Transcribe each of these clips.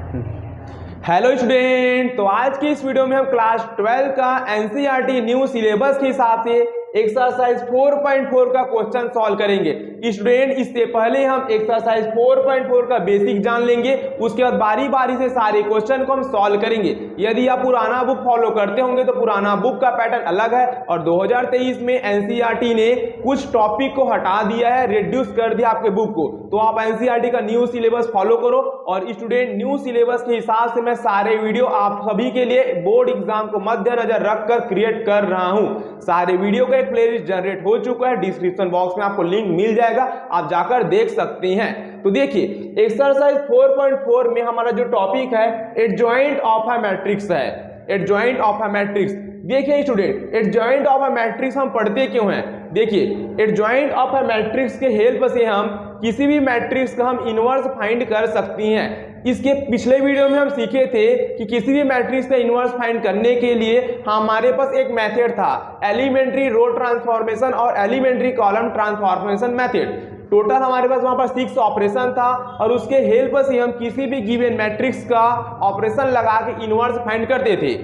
Hello student, तो आज की इस वीडियो में हम क्लास 12 का एनसीईआरटी न्यू सिलेबस के हिसाब से एक्सरसाइज 4.4 का क्वेश्चन सॉल्व करेंगे। स्टूडेंट, इससे पहले हम एक्सरसाइज 4.4 का बेसिक जान लेंगे, उसके बाद बारी बारी से सारे क्वेश्चन को हम सॉल्व करेंगे। यदि आप पुराना बुक फॉलो करते होंगे तो पुराना बुक का पैटर्न अलग है और 2023 में एनसीईआरटी ने कुछ टॉपिक को हटा दिया है, रिड्यूस कर दिया आपके बुक को। तो आप एनसीईआरटी का न्यू सिलेबस फॉलो करो। और स्टूडेंट, न्यू सिलेबस के हिसाब से मैं सारे वीडियो आप सभी के लिए बोर्ड एग्जाम को मद्देनजर रखकर क्रिएट कर रहा हूं। सारे वीडियो का एक प्लेलिस्ट जनरेट हो चुका है, डिस्क्रिप्शन बॉक्स में आपको लिंक मिल जाएगा, आप जाकर देख सकते हैं। तो देखिए, एक्सरसाइज 4.4 में हमारा जो टॉपिक है एडजॉइंट ऑफ अ मैट्रिक्स है। एडजॉइंट ऑफ अ मैट्रिक्स, देखिए student, adjoint of a matrix हम पढ़ते क्यों हैं? देखिए, एडजॉइंट ऑफ अ मैट्रिक्स के हेल्प से हम किसी भी मैट्रिक्स का हम इनवर्स फाइंड कर सकते हैं। इसके पिछले वीडियो में हम सीखे थे कि किसी भी मैट्रिक्स का इनवर्स फाइंड करने के लिए हमारे पास एक मेथड था, एलिमेंट्री रो ट्रांसफॉर्मेशन और elementary column transformation method. Total हमारे पास वहां पर 6 ऑपरेशन था और उसके हेल्प से हम किसी भी गिवन मैट्रिक्स का ऑपरेशन लगा के इनवर्स फाइंड करते थे।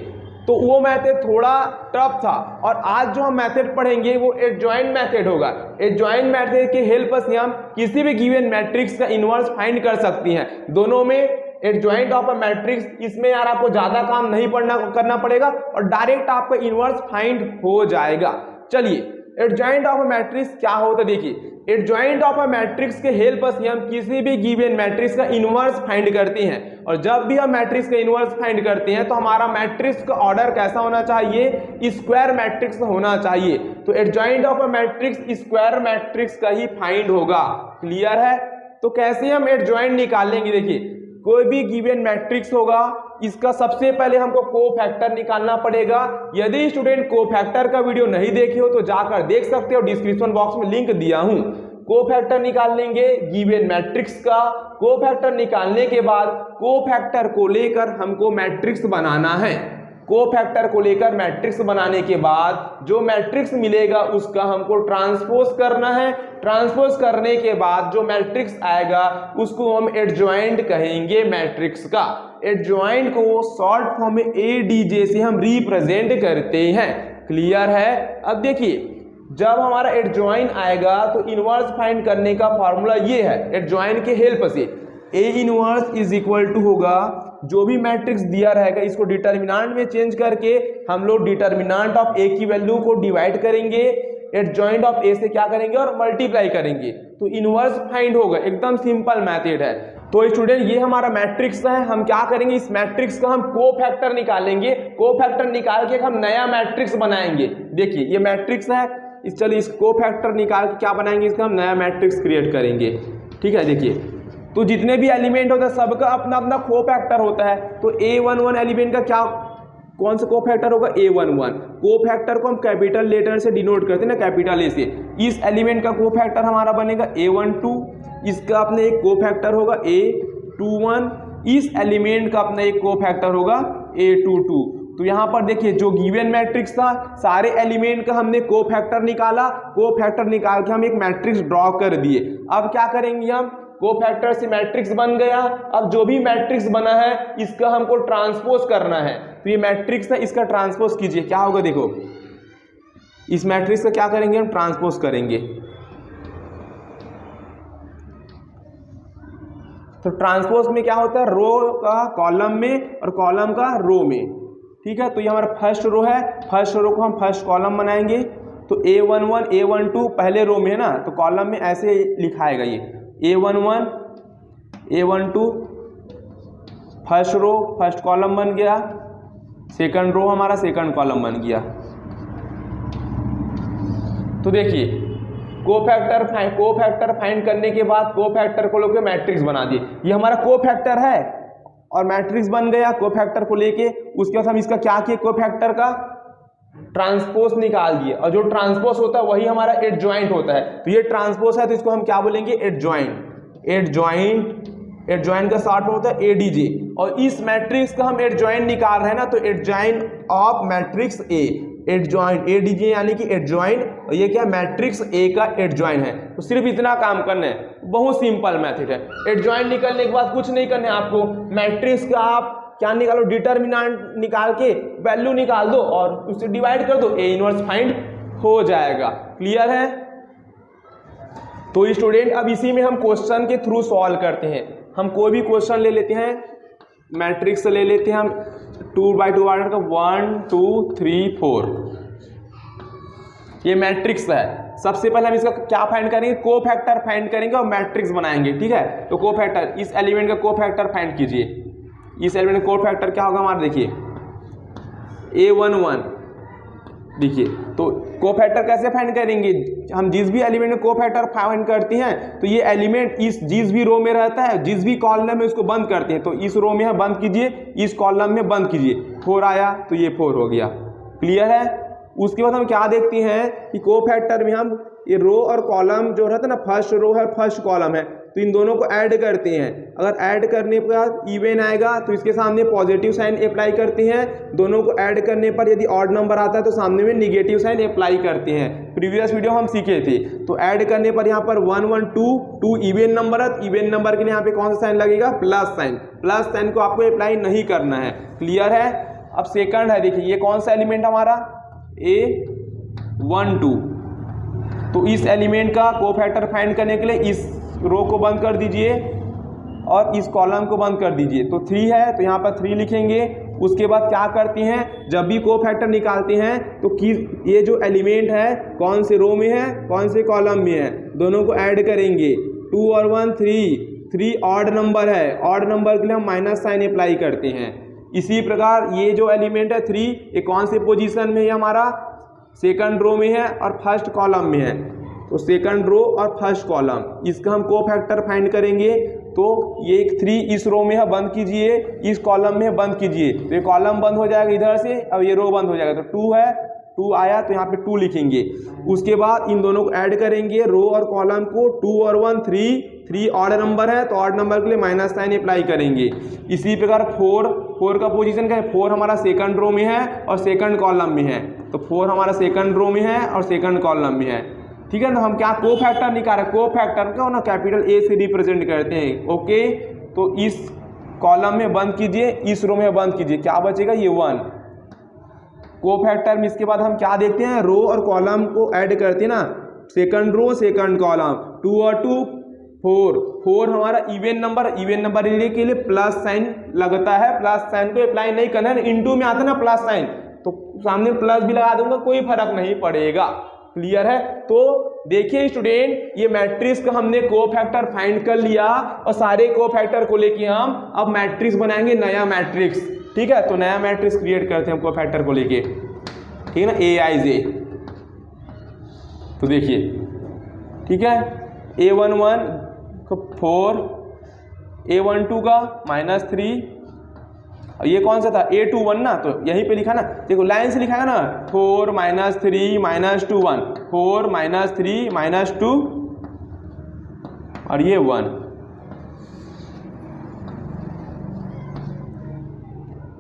तो वो मेथड थोड़ा टफ था और आज जो हम मेथड पढ़ेंगे वो एडजॉइंट मेथड होगा। एडजॉइंट मेथड के हेल्प से हम किसी भी गिवन मैट्रिक्स का इनवर्स फाइंड कर सकते हैं। दोनों में एडजॉइंट ऑफ अ मैट्रिक्स, इसमें यार आपको ज्यादा काम नहीं करना पड़ेगा और डायरेक्ट आपका इनवर्स फाइंड हो जाएगा। चलिए, एडजॉइंट ऑफ अ मैट्रिक्स क्या होता है? देखिए, एडजॉइंट ऑफ अ मैट्रिक्स के हेल्प से हम किसी भी गिवन मैट्रिक्स का इनवर्स फाइंड करते हैं और जब भी हम मैट्रिक्स का इनवर्स फाइंड करते हैं तो हमारा मैट्रिक्स का ऑर्डर कैसा होना चाहिए? स्क्वायर मैट्रिक्स होना चाहिए। तो adjoint of a matrix square matrix का ही फाइंड होगा। क्लियर है? तो कैसे हम एडजॉइंट निकालेंगे? देखिए, कोई भी गिवन मैट्रिक्स होगा, इसका सबसे पहले हमको कोफैक्टर निकालना पड़ेगा। यदि स्टूडेंट कोफैक्टर का वीडियो नहीं देखे हो तो जाकर देख सकते हो, डिस्क्रिप्शन बॉक्स में लिंक दिया हूं। कोफैक्टर निकाल लेंगे गिवन मैट्रिक्स का। कोफैक्टर निकालने के बाद कोफैक्टर को लेकर हमको मैट्रिक्स बनाना है। कोफैक्टर को लेकर मैट्रिक्स बनाने के बाद जो मैट्रिक्स मिलेगा उसका हमको ट्रांसपोज करना है। ट्रांसपोज करने के बाद जो मैट्रिक्स आएगा उसको हम एडजॉइंट कहेंगे मैट्रिक्स का। एडजॉइंट को शॉर्ट फॉर्म में एडीजे से हम रिप्रेजेंट करते हैं। क्लियर है? अब देखिए, जब हमारा एडजॉइंट आएगा तो इनवर्स फाइंड करने का फॉर्मूला ये है। एडजॉइंट के हेल्प से A inverse is equal to होगा, जो भी मैट्रिक्स दिया रहेगा इसको डिटर्मिनेंट में चेंज करके हम लोग डिटर्मिनेंट ऑफ ए की वैल्यू को डिवाइड करेंगे, एडजॉइंट ऑफ ए से क्या करेंगे और मल्टीप्लाई करेंगे, तो इनवर्स फाइंड होगा। एकदम सिंपल मेथड है। तो स्टूडेंट, ये हमारा मैट्रिक्स है। हम क्या करेंगे, इस मैट्रिक्स का हम कोफैक्टर निकालेंगे। कोफैक्टर निकाल के हम नया मैट्रिक्स बनाएंगे। देखिए, ये मैट्रिक्स है, चलिए इस कोफैक्टर निकाल के क्या बनाएंगे, इसका हम नया मैट्रिक्स क्रिएट करेंगे। ठीक है? देखिए, तो जितने भी एलिमेंट होता है सबका अपना अपना कोफैक्टर होता है। तो A11 एलिमेंट का क्या, कौन सा कोफैक्टर होगा? A11। कोफैक्टर को हम कैपिटल लेटर से डिनोट करते हैं ना, कैपिटल ए से। इस एलिमेंट का कोफैक्टर हमारा बनेगा A12, इसका अपने एक कोफैक्टर होगा A21, इस एलिमेंट का अपना एक कोफैक्टर होगा A22। तो यहाँ पर देखिए, जो गिवन मैट्रिक्स था सारे एलिमेंट का हमने कोफैक्टर निकाला। कोफैक्टर निकाल के हम एक मैट्रिक्स ड्रॉ कर दिए। अब क्या करेंगे हम, कोफैक्टर से मैट्रिक्स बन गया। अब जो भी मैट्रिक्स बना है इसका हमको ट्रांसपोज करना है। तो ये मैट्रिक्स है, इसका ट्रांसपोज कीजिए, क्या होगा? देखो, इस मैट्रिक्स का क्या करेंगे हम, ट्रांसपोज करेंगे। तो ट्रांसपोज में क्या होता है, रो का कॉलम में और कॉलम का रो में। ठीक है? तो ये हमारा फर्स्ट रो है, फर्स्ट रो को हम फर्स्ट कॉलम बनाएंगे। तो A11 A12 पहले रो में है ना, तो कॉलम में ऐसे लिखाएगा ये A11 A12 first row first column बन गया, सेकंड रो हमारा सेकंड कॉलम बन गया। तो देखिए, कोफैक्टर फाइंड करने के बाद कोफैक्टर को लेके मैट्रिक्स बना दिए। ये हमारा कोफैक्टर है और मैट्रिक्स बन गया कोफैक्टर को लेके। उसके बाद हम इसका क्या किए, कोफैक्टर का ट्रांसपोज निकाल दिए और जो ट्रांसपोज होता है वही हमारा एडजॉइंट होता है। तो ये ट्रांसपोज है तो इसको हम क्या बोलेंगे, एडजॉइंट। एडजॉइंट का शॉर्ट होता है एडीजे। और इस मैट्रिक्स का हम एडजॉइंट निकाल रहे हैं ना, तो adjoint of matrix A. Adjoint, ADJ यानी कि एडजॉइंट, और ये क्या मैट्रिक्स ए का एडजॉइंट है। तो सिर्फ इतना काम करना है, बहुत सिंपल मेथड है। एडजॉइंट निकलने के बाद कुछ नहीं करना है आपको, मैट्रिक्स का आप क्या निकालो, डिटर्मिनेंट निकाल के वैल्यू निकाल दो और उससे डिवाइड कर दो, ए इनवर्स फाइंड हो जाएगा। क्लियर है? तो स्टूडेंट अब इसी में हम क्वेश्चन के थ्रू सॉल्व करते हैं। हम कोई भी क्वेश्चन ले लेते हैं, मैट्रिक्स ले लेते हैं हम 2 by 2 ऑर्डर का 1 2 3 4, ये मैट्रिक्स है। सबसे पहले हम इसका क्या फाइंड करेंगे, कोफैक्टर फाइंड करेंगे और मैट्रिक्स बनाएंगे। ठीक है, तो कोफैक्टर, इस एलिमेंट का कोफैक्टर फाइंड कीजिए। इस एलिमेंट का कोफैक्टर क्या होगा हमारा, देखिए A11। देखिए तो कोफैक्टर कैसे फाइंड करेंगे, हम जिस भी एलिमेंट में कोफैक्टर फाइंड करते हैं तो ये एलिमेंट इस जिस भी रो में रहता है, जिस भी कॉलम में उसको बंद करते हैं, तो इस रो में बंद कीजिए, इस कॉलम में बंद कीजिए, 4 आया तो ये 4 हो गया। क्लियर है? उसके बाद हम क्या देखते हैं कि कोफैक्टर में हम ये रो और कॉलम जो रहता है ना, फर्स्ट रो है फर्स्ट कॉलम है, तो इन दोनों को ऐड करते हैं। अगर ऐड करने के बाद इवन आएगा तो इसके सामने पॉजिटिव साइन अप्लाई करते हैं, दोनों को ऐड करने पर यदि ऑड नंबर आता है तो सामने में निगेटिव साइन अप्लाई करते हैं। प्रीवियस वीडियो हम सीखे थे। तो ऐड करने पर यहाँ पर 1 1 2 2 इवन नंबर है, इवन नंबर के लिए यहाँ पे कौन सा साइन लगेगा, प्लस साइन। प्लस साइन को आपको अप्लाई नहीं करना है। क्लियर है? अब सेकंड है, देखिए ये कौन सा एलिमेंट हमारा, A12। तो इस एलिमेंट का कोफैक्टर फाइंड करने के लिए इस रो को बंद कर दीजिए और इस कॉलम को बंद कर दीजिए। तो 3 है तो यहाँ पर 3 लिखेंगे। उसके बाद क्या करते हैं, जब भी कोफैक्टर निकालते हैं तो कि ये जो एलिमेंट है कौन से रो में है कौन से कॉलम में है, दोनों को ऐड करेंगे। 2 और 1 3 ऑड नंबर है, ऑड नंबर के लिए हम माइनस साइन अप्लाई करते हैं। इसी प्रकार ये जो एलिमेंट है 3, ये कौन से पोजीशन में है, हमारा सेकंड रो में है और फर्स्ट कॉलम में है। तो सेकंड रो और फर्स्ट कॉलम, इसका हम कोफैक्टर फाइंड करेंगे। तो ये 3 इस रो में है, बंद कीजिए, इस कॉलम में बंद कीजिए, तो ये कॉलम बंद हो जाएगा इधर से, अब ये रो बंद हो जाएगा। तो 2 है, 2 आया तो यहाँ पे 2 लिखेंगे। उसके बाद इन दोनों को ऐड करेंगे, रो और कॉलम को। 2 और 1 3 ऑड नंबर है तो ऑड नंबर के लिए माइनस साइन अप्लाई करेंगे। इसी प्रकार 4 का पोजीशन क्या है, 4 हमारा सेकंड रो में है और सेकंड कॉलम में है। तो 4 हमारा सेकंड रो में है और सेकंड कॉलम में है। ठीक है ना, हम क्या कोफैक्टर निकाल रहे हैं, कोफैक्टर का ना कैपिटल A से रिप्रेजेंट करते हैं। ओके, तो इस कॉलम में बंद कीजिए, इस रो में बंद कीजिए, क्या बचेगा, ये 1 कोफैक्टर में। इसके बाद हम क्या देखते हैं, रो और कॉलम को ऐड करते हैं ना, सेकंड रो सेकंड कॉलम। 2 और 2 4 हमारा इवन नंबर, इवन नंबर के लिए प्लस साइन लगता है, प्लस साइन को अप्लाई नहीं करना है, इनटू में आता है ना प्लस साइन, तो सामने प्लस भी लगा दूंगा, कोई फर्क नहीं पड़ेगा। क्लियर है? तो देखिए स्टूडेंट, ये मैट्रिक्स का हमने कोफैक्टर फाइंड कर लिया और सारे कोफैक्टर को लेके हम अब मैट्रिक्स बनाएंगे, नया मैट्रिक्स। ठीक है, तो नया मैट्रिक्स क्रिएट करते हैं कोफैक्टर को लेके। ठीक है ना, AIJ। तो देखिए, ठीक है, A11 का 4, A12 का -3, और ये कौन सा था, A21 ना, तो यहीं पे लिखा ना, देखो लाइन से लिखा है ना, 4 -3 -2 1, 4 -3 -2 और ये 1।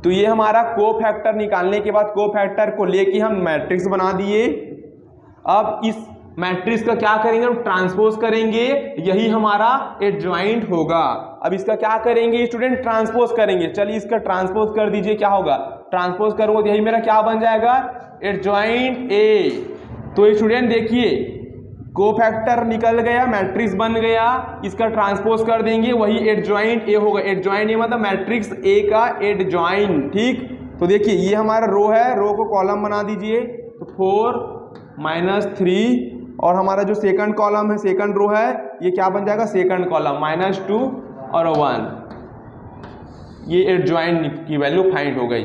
तो ये हमारा कोफैक्टर निकालने के बाद कोफैक्टर को लेके हम मैट्रिक्स बना दिए। अब इस मैट्रिक्स का क्या करेंगे, हम ट्रांसपोज करेंगे, यही हमारा एडजॉइंट होगा। अब इसका क्या करेंगे स्टूडेंट, ट्रांसपोज करेंगे। चलिए इसका ट्रांसपोज कर दीजिए, क्या होगा, ट्रांसपोज करूंगा तो यही मेरा क्या बन जाएगा, एडजॉइंट A। तो स्टूडेंट देखिए, कोफैक्टर निकल गया, मैट्रिक्स बन गया, इसका ट्रांसपोज कर देंगे, वही एडजॉइंट A होगा। एडजॉइंट A मतलब मैट्रिक्स A का एडजॉइंट। ठीक, तो देखिए ये हमारा रो है, रो को कॉलम बना दीजिए। तो 4 -3 और हमारा जो सेकंड कॉलम है, सेकंड रो है, ये क्या बन जाएगा, सेकंड कॉलम -2 और 1। ये एडजॉइंट की वैल्यू फाइंड हो गई।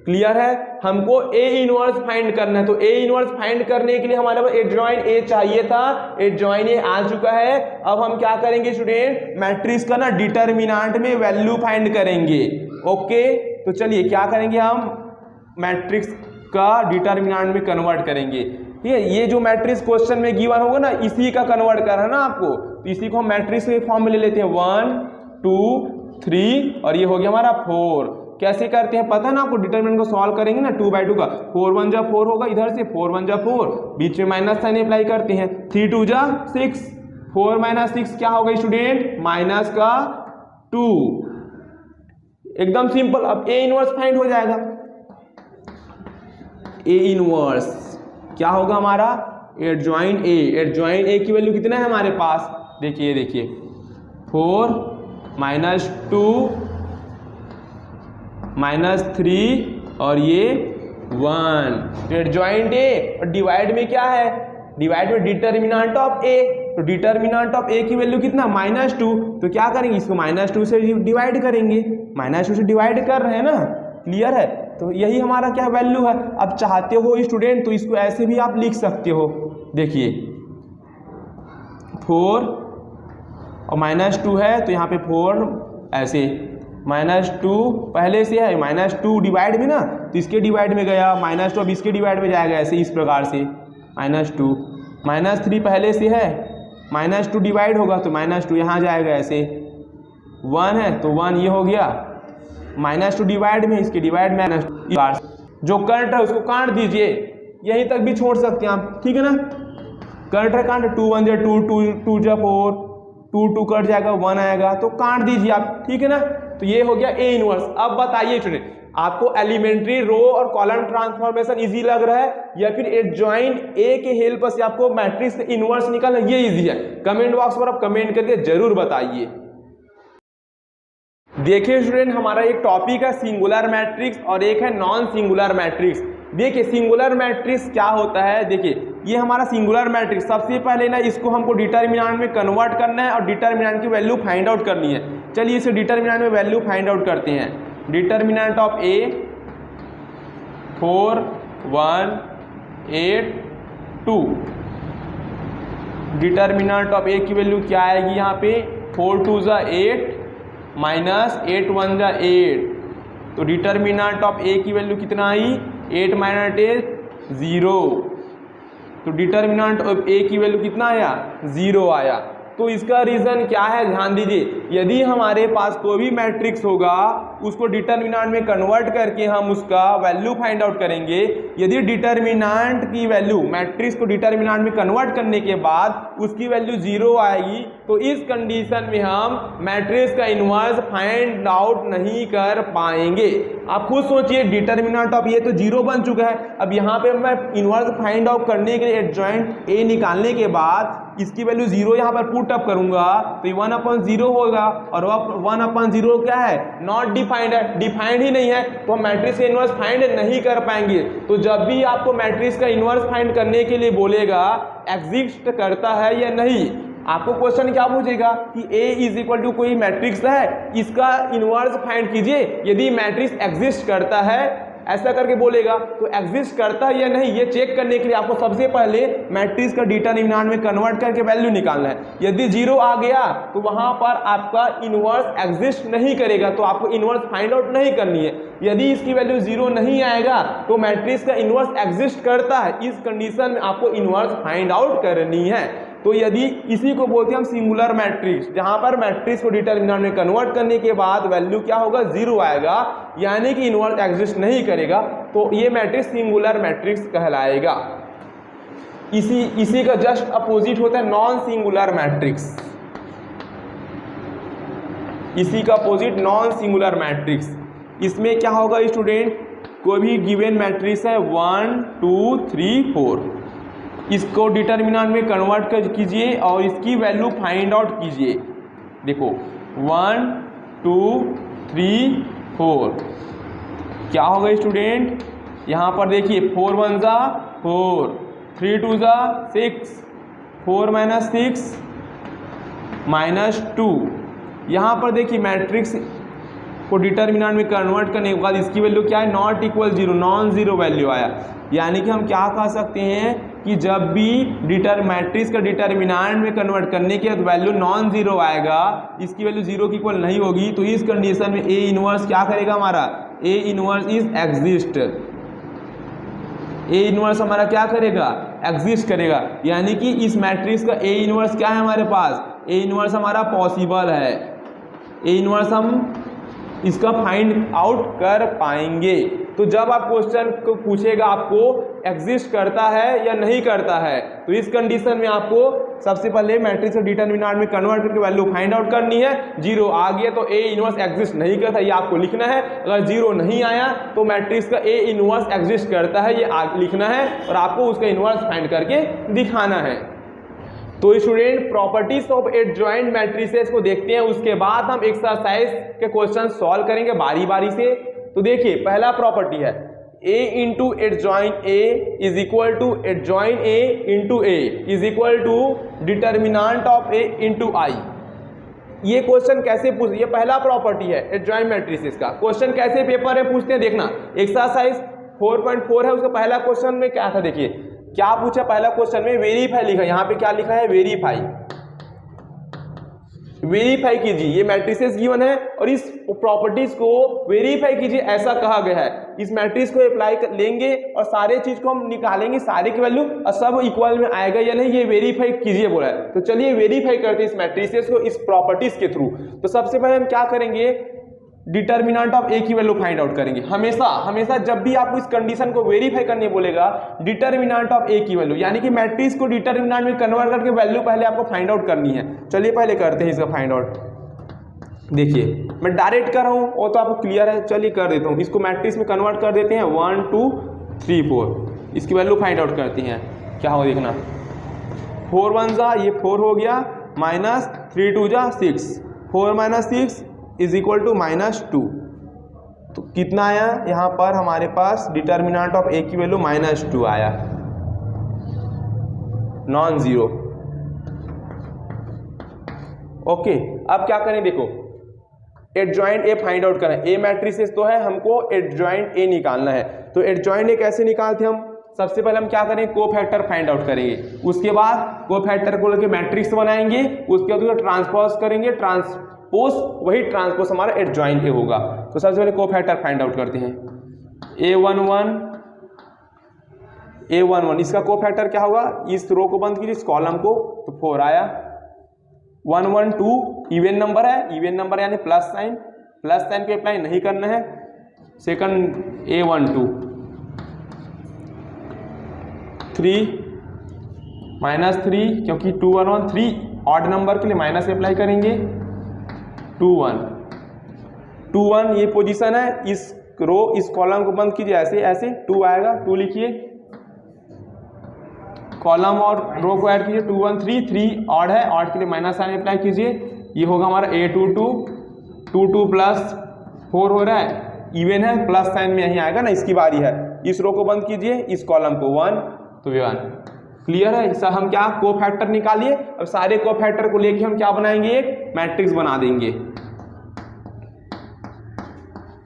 क्लियर है? हमको A इनवर्स फाइंड करना है, तो A इनवर्स फाइंड करने के लिए हमारे पास एडजॉइंट A चाहिए था, एडजॉइंट A आ चुका है। अब हम क्या करेंगे स्टूडेंट, मैट्रिक्स का ना डिटर्मिनेंट में वैल्यू फाइंड करेंगे। ओके, तो चलिए क्या करेंगे, हम मैट्रिक्स का डिटर्मिनेंट में कन्वर्ट करेंगे। ठीक है, ये जो मैट्रिक्स क्वेश्चन में गिवन होगा ना, इसी का कन्वर्ट करना है ना आपको, तो इसी को हम मैट्रिक्स के फॉर्म में ले लेते हैं। 1 2 3 और ये हो गया हमारा 4। कैसे करते हैं पता है ना आपको, डिटरमिनेंट को सॉल्व करेंगे ना 2/2 का, 4 1 जा 4 होगा, इधर से 4 1 जा 4, बीच में माइनस साइन अप्लाई करते हैं, 3 2 जा 6, 4 - 6 क्या होगा स्टूडेंट, माइनस का 2, एकदम सिंपल। अब ए इनवर्स फाइंड हो जाएगा, ए इनवर्स क्या होगा हमारा, एडजॉइंट ए, एडजॉइंट ए की वैल्यू कितना है हमारे पास, देखिए देखिए 4 - 2 -3 और ये 1, तो एडजॉइंट ए, और डिवाइड में क्या है, डिवाइड में डिटर्मिनेंट ऑफ ए, तो डिटर्मिनेंट ऑफ ए की वैल्यू कितना -2, तो क्या करेंगे इसको -2 से डिवाइड करेंगे, -2 से डिवाइड कर रहे हैं ना, क्लियर है, तो यही हमारा क्या वैल्यू है। अब चाहते हो स्टूडेंट तो इसको ऐसे भी आप लिख सकते हो, देखिए 4 और -2 है तो यहाँ पे 4 ऐसे, -2 पहले से है, -2 डिवाइड में ना, तो इसके डिवाइड में गया, -2 अब इसके डिवाइड में जाएगा, ऐसे इस प्रकार से -2, -3 पहले से है, -2 डिवाइड होगा तो -2 यहाँ जाएगा ऐसे, 1 है तो 1 ये हो गया, -2 डिवाइड में, इसके डिवाइड में -2, जो करंट है उसको काट दीजिए, यहीं तक भी छोड़ सकते हैं आप, ठीक है ना, करंट है काट, 2 1 जा 2, 2 जा 4, 2 2 कट जाएगा, 1 आएगा, तो काट दीजिए आप, ठीक है ना, तो ये हो गया ए इनवर्स। अब बताइए स्टूडेंट, आपको एलिमेंट्री रो और कॉलम ट्रांसफॉर्मेशन इजी लग रहा है या फिर एडजॉइंट ए के हेल्प से आपको मैट्रिक्स इनवर्स निकालना ये इजी है, कमेंट बॉक्स पर आप कमेंट करके जरूर बताइए। देखिए स्टूडेंट, हमारा एक टॉपिक है सिंगुलर मैट्रिक्स और एक है नॉन सिंगुलर मैट्रिक्स। देखिए सिंगुलर मैट्रिक्स क्या होता है, देखिए ये हमारा सिंगुलर मैट्रिक्स, सबसे पहले ना इसको हमको डिटर्मिनेंट में कन्वर्ट करना है और डिटर्मिनेंट की वैल्यू फाइंड आउट करनी है। चलिए इसे डिटर्मिनेंट में वैल्यू फाइंड आउट करते हैं। Determinant of A 4 1 8 2, determinant of A की वैल्यू क्या आएगी यहाँ पे, 4 2 जा 8 -8 1 जा 8, तो डिटर्मिनेंट ऑफ ए की वैल्यू कितना आई, 8 - 8 0, तो डिटर्मिनेंट ऑफ ए की वैल्यू कितना आया, 0 आया। तो इसका रीज़न क्या है, ध्यान दीजिए, यदि हमारे पास कोई भी मैट्रिक्स होगा उसको डिटर्मिनेंट में कन्वर्ट करके हम उसका वैल्यू फाइंड आउट करेंगे। यदि डिटर्मिनेंट की वैल्यू, मैट्रिक्स को डिटर्मिनेंट में कन्वर्ट करने के बाद उसकी वैल्यू 0 आएगी, तो इस कंडीशन में हम मैट्रिक्स का इन्वर्स फाइंड आउट नहीं कर पाएंगे। आप खुद सोचिए, डिटर्मिनेंट ऑफ ये तो 0 बन चुका है, अब यहाँ पे मैं इन्वर्स फाइंड आउट करने के लिए एडजॉइंट ए निकालने के बाद इसकी वैल्यू 0 यहाँ पर पुट अप करूंगा तो 1/0 होगा, और 1/0 क्या है, नॉट डिफाइंड है, डिफाइंड ही नहीं है, तो हम मैट्रिक्स का इन्वर्स फाइंड नहीं कर पाएंगे। तो जब भी आपको मैट्रिक्स का इन्वर्स फाइंड करने के लिए बोलेगा एग्जिस्ट करता है या नहीं, आपको क्वेश्चन क्या पूछेगा कि A = कोई मैट्रिक्स है, इसका इन्वर्स फाइंड कीजिए, यदि मैट्रिक्स एग्जिस्ट करता है ऐसा करके बोलेगा, तो एग्जिस्ट करता है या नहीं ये चेक करने के लिए आपको सबसे पहले मैट्रिक्स का डिटर्मिनेंट में कन्वर्ट करके वैल्यू निकालना है। यदि 0 आ गया तो वहां पर आपका इन्वर्स एग्जिस्ट नहीं करेगा, तो आपको इन्वर्स फाइंड आउट नहीं करनी है। यदि इसकी वैल्यू 0 नहीं आएगा तो मैट्रिक्स का इन्वर्स एग्जिस्ट करता है, इस कंडीशन में आपको इन्वर्स फाइंड आउट करनी है। तो यदि इसी को बोलते हैं हम सिंगुलर मैट्रिक्स, जहां पर मैट्रिक्स को डिटर्मिनेंट में कन्वर्ट करने के बाद वैल्यू क्या होगा, 0 आएगा, यानी कि इन्वर्स एग्जिस्ट नहीं करेगा, तो ये मैट्रिक्स सिंगुलर मैट्रिक्स कहलाएगा। इसी का जस्ट अपोजिट होता है नॉन सिंगुलर मैट्रिक्स, इसी का अपोजिट नॉन सिंगुलर मैट्रिक्स। इसमें क्या होगा स्टूडेंट, कोई भी गिवन मैट्रिक्स है 1 2 3 4, इसको डिटर्मिनेंट में कन्वर्ट कीजिए और इसकी वैल्यू फाइंड आउट कीजिए। देखो 1 2 3 4 क्या होगा स्टूडेंट, यहाँ पर देखिए 4 1 जा 4, 3 2 जा 6, 4 - 6 -2। यहाँ पर देखिए मैट्रिक्स को डिटर्मिनेंट में कन्वर्ट करने के बाद इसकी वैल्यू क्या है, not equal 0, non zero value आया। यानी कि हम क्या कह सकते हैं कि जब भी मैट्रिक्स का डिटर्मिनेंट में कन्वर्ट करने के बाद वैल्यू नॉन जीरो आएगा, इसकी वैल्यू 0 की इक्वल नहीं होगी, तो इस कंडीशन में ए इनवर्स क्या करेगा, हमारा ए inverse is exist, A inverse हमारा क्या करेगा, एग्जिस्ट करेगा। यानी कि इस मैट्रिक्स का ए इनवर्स क्या है हमारे पास, ए इनवर्स हमारा पॉसिबल है, ए इनवर्स हम इसका फाइंड आउट कर पाएंगे। तो जब आप क्वेश्चन को पूछेगा आपको एग्जिस्ट करता है या नहीं करता है, तो इस कंडीशन में आपको सबसे पहले मैट्रिक्स को डिटरमिनेंट में कन्वर्ट करके वैल्यू फाइंड आउट करनी है। 0 आ गया तो ए इनवर्स एग्जिस्ट नहीं करता, ये आपको लिखना है। अगर 0 नहीं आया तो मैट्रिक्स का ए इनवर्स एग्जिस्ट करता है, ये लिखना है और आपको उसका इनवर्स फाइंड करके दिखाना है। तो student properties of adjoint matrices को देखते हैं, उसके बाद हम एक्सरसाइज के क्वेश्चन सॉल्व करेंगे बारी बारी से। तो देखिए पहला प्रॉपर्टी है a into adjoint a is equal to adjoint a into a is equal to determinant of a into i। ये क्वेश्चन कैसे पूछ, ये पहला प्रॉपर्टी है एडजॉइंट मैट्रिसेस का। क्वेश्चन कैसे पेपर में पूछते हैं देखना, एक्सरसाइज 4.4 है, उसका पहला क्वेश्चन में क्या था, देखिए क्या पूछा पहला क्वेश्चन में, वेरीफाई लिखा, यहाँ पे क्या लिखा है, वेरीफाई। वेरीफाई कीजिए, ये मैट्रिसेस गिवन है और इस प्रॉपर्टीज को वेरीफाई कीजिए ऐसा कहा गया है। इस मैट्रिक्स को अप्लाई लेंगे और सारे चीज को हम निकालेंगे, सारे की वैल्यू और सब इक्वल में आएगा या नहीं, ये वेरीफाई कीजिए बोला है। तो चलिए वेरीफाई करते हैं इस मैट्रिसेस को इस प्रॉपर्टीज के थ्रू। तो सबसे पहले हम क्या करेंगे, डिटर्मिनेंट ऑफ ए की वैल्यू फाइंड आउट करेंगे। हमेशा हमेशा जब भी आपको इस कंडीशन को वेरीफाई करने बोलेगा, डिटर्मिनेंट ऑफ ए की वैल्यू, यानी कि मैट्रिक्स को डिटर्मिनेंट में कन्वर्ट करके वैल्यू पहले आपको फाइंड आउट करनी है। चलिए पहले करते हैं इसका फाइंड आउट। देखिए मैं डायरेक्ट कर रहा हूँ वो तो आपको क्लियर है, चलिए कर देता हूँ। इसको मैट्रिक्स में कन्वर्ट कर देते हैं 1 2 3 4, इसकी वैल्यू फाइंड आउट करते हैं। क्या हो देखना, 4 1 जा ये 4 हो गया, माइनस 3 2 जा 6, 4 माइनस 6 इज इक्वल टू -2। तो कितना आया यहाँ पर हमारे पास, डिटर्मिनेंट ऑफ ए की वैल्यू -2 आया, नॉन जीरो। ओके अब क्या करें, देखो एडजॉइंट ए फाइंड आउट करें। ए मैट्रिसेस तो है, हमको एडजॉइंट ए निकालना है। तो एडजॉइंट ए कैसे निकालते हम, सबसे पहले हम क्या करें, कोफैक्टर फाइंड आउट करेंगे, उसके बाद कोफैक्टर को लेके मैट्रिक्स बनाएंगे, उसके बाद ट्रांसपोज करेंगे, ट्रांसपोज वही ट्रांसपोज हमारा एडजॉइंट ए होगा। तो सबसे पहले कोफैक्टर फाइंड आउट करते हैं, A11 इसका कोफैक्टर क्या होगा, इस रो को बंद कीजिए, इस कॉलम को, तो 4 आया। 1 1 2 इवन नंबर है, इवन नंबर यानी प्लस साइन को अप्लाई नहीं करना है। सेकंड A12 3 -3, क्योंकि 2 1 1 3 ऑड नंबर के लिए माइनस अप्लाई करेंगे। 2 1 ये पोजीशन है, इस रो इस कॉलम को बंद कीजिए, ऐसे ऐसे 2 आएगा, 2 लिखिए, कॉलम और रो को ऐड कीजिए, 2 1 3 ऑड है, ऑड के लिए माइनस साइन अप्लाई कीजिए, ये होगा हमारा A22 2 2 प्लस 4 हो रहा है, इवन है, प्लस साइन में यहीं आएगा ना, इसकी बारी है। इस रो को बंद कीजिए, इस कॉलम को 1 तो 1 क्लियर है। इसका हम क्या कोफैक्टर निकालिए, अब सारे कोफैक्टर को लेके हम क्या बनाएंगे, एक मैट्रिक्स बना देंगे।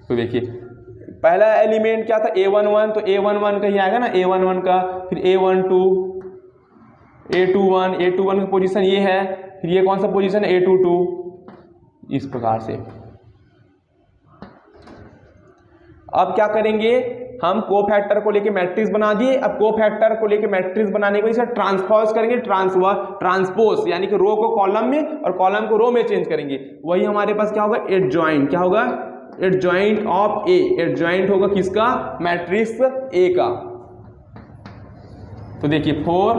तो देखिए पहला एलिमेंट क्या था, A11, तो A11 का ही आएगा ना, A11 का, फिर A12 A21 का पोजीशन ये है, फिर ये कौन सा पोजीशन है, A22, इस प्रकार से। अब क्या करेंगे, हम कोफैक्टर को लेके मैट्रिक्स बना दिए। अब कोफैक्टर को लेके मैट्रिक्स बनाने के लिए इसे ट्रांसपोज करेंगे, ट्रांसपोज यानी कि रो को कॉलम में और कॉलम को रो में चेंज करेंगे। वही हमारे पास क्या होगा, एडजॉइंट, क्या होगा, एडजॉइंट ऑफ ए, एडजॉइंट होगा किसका, मैट्रिक्स ए का। तो देखिए 4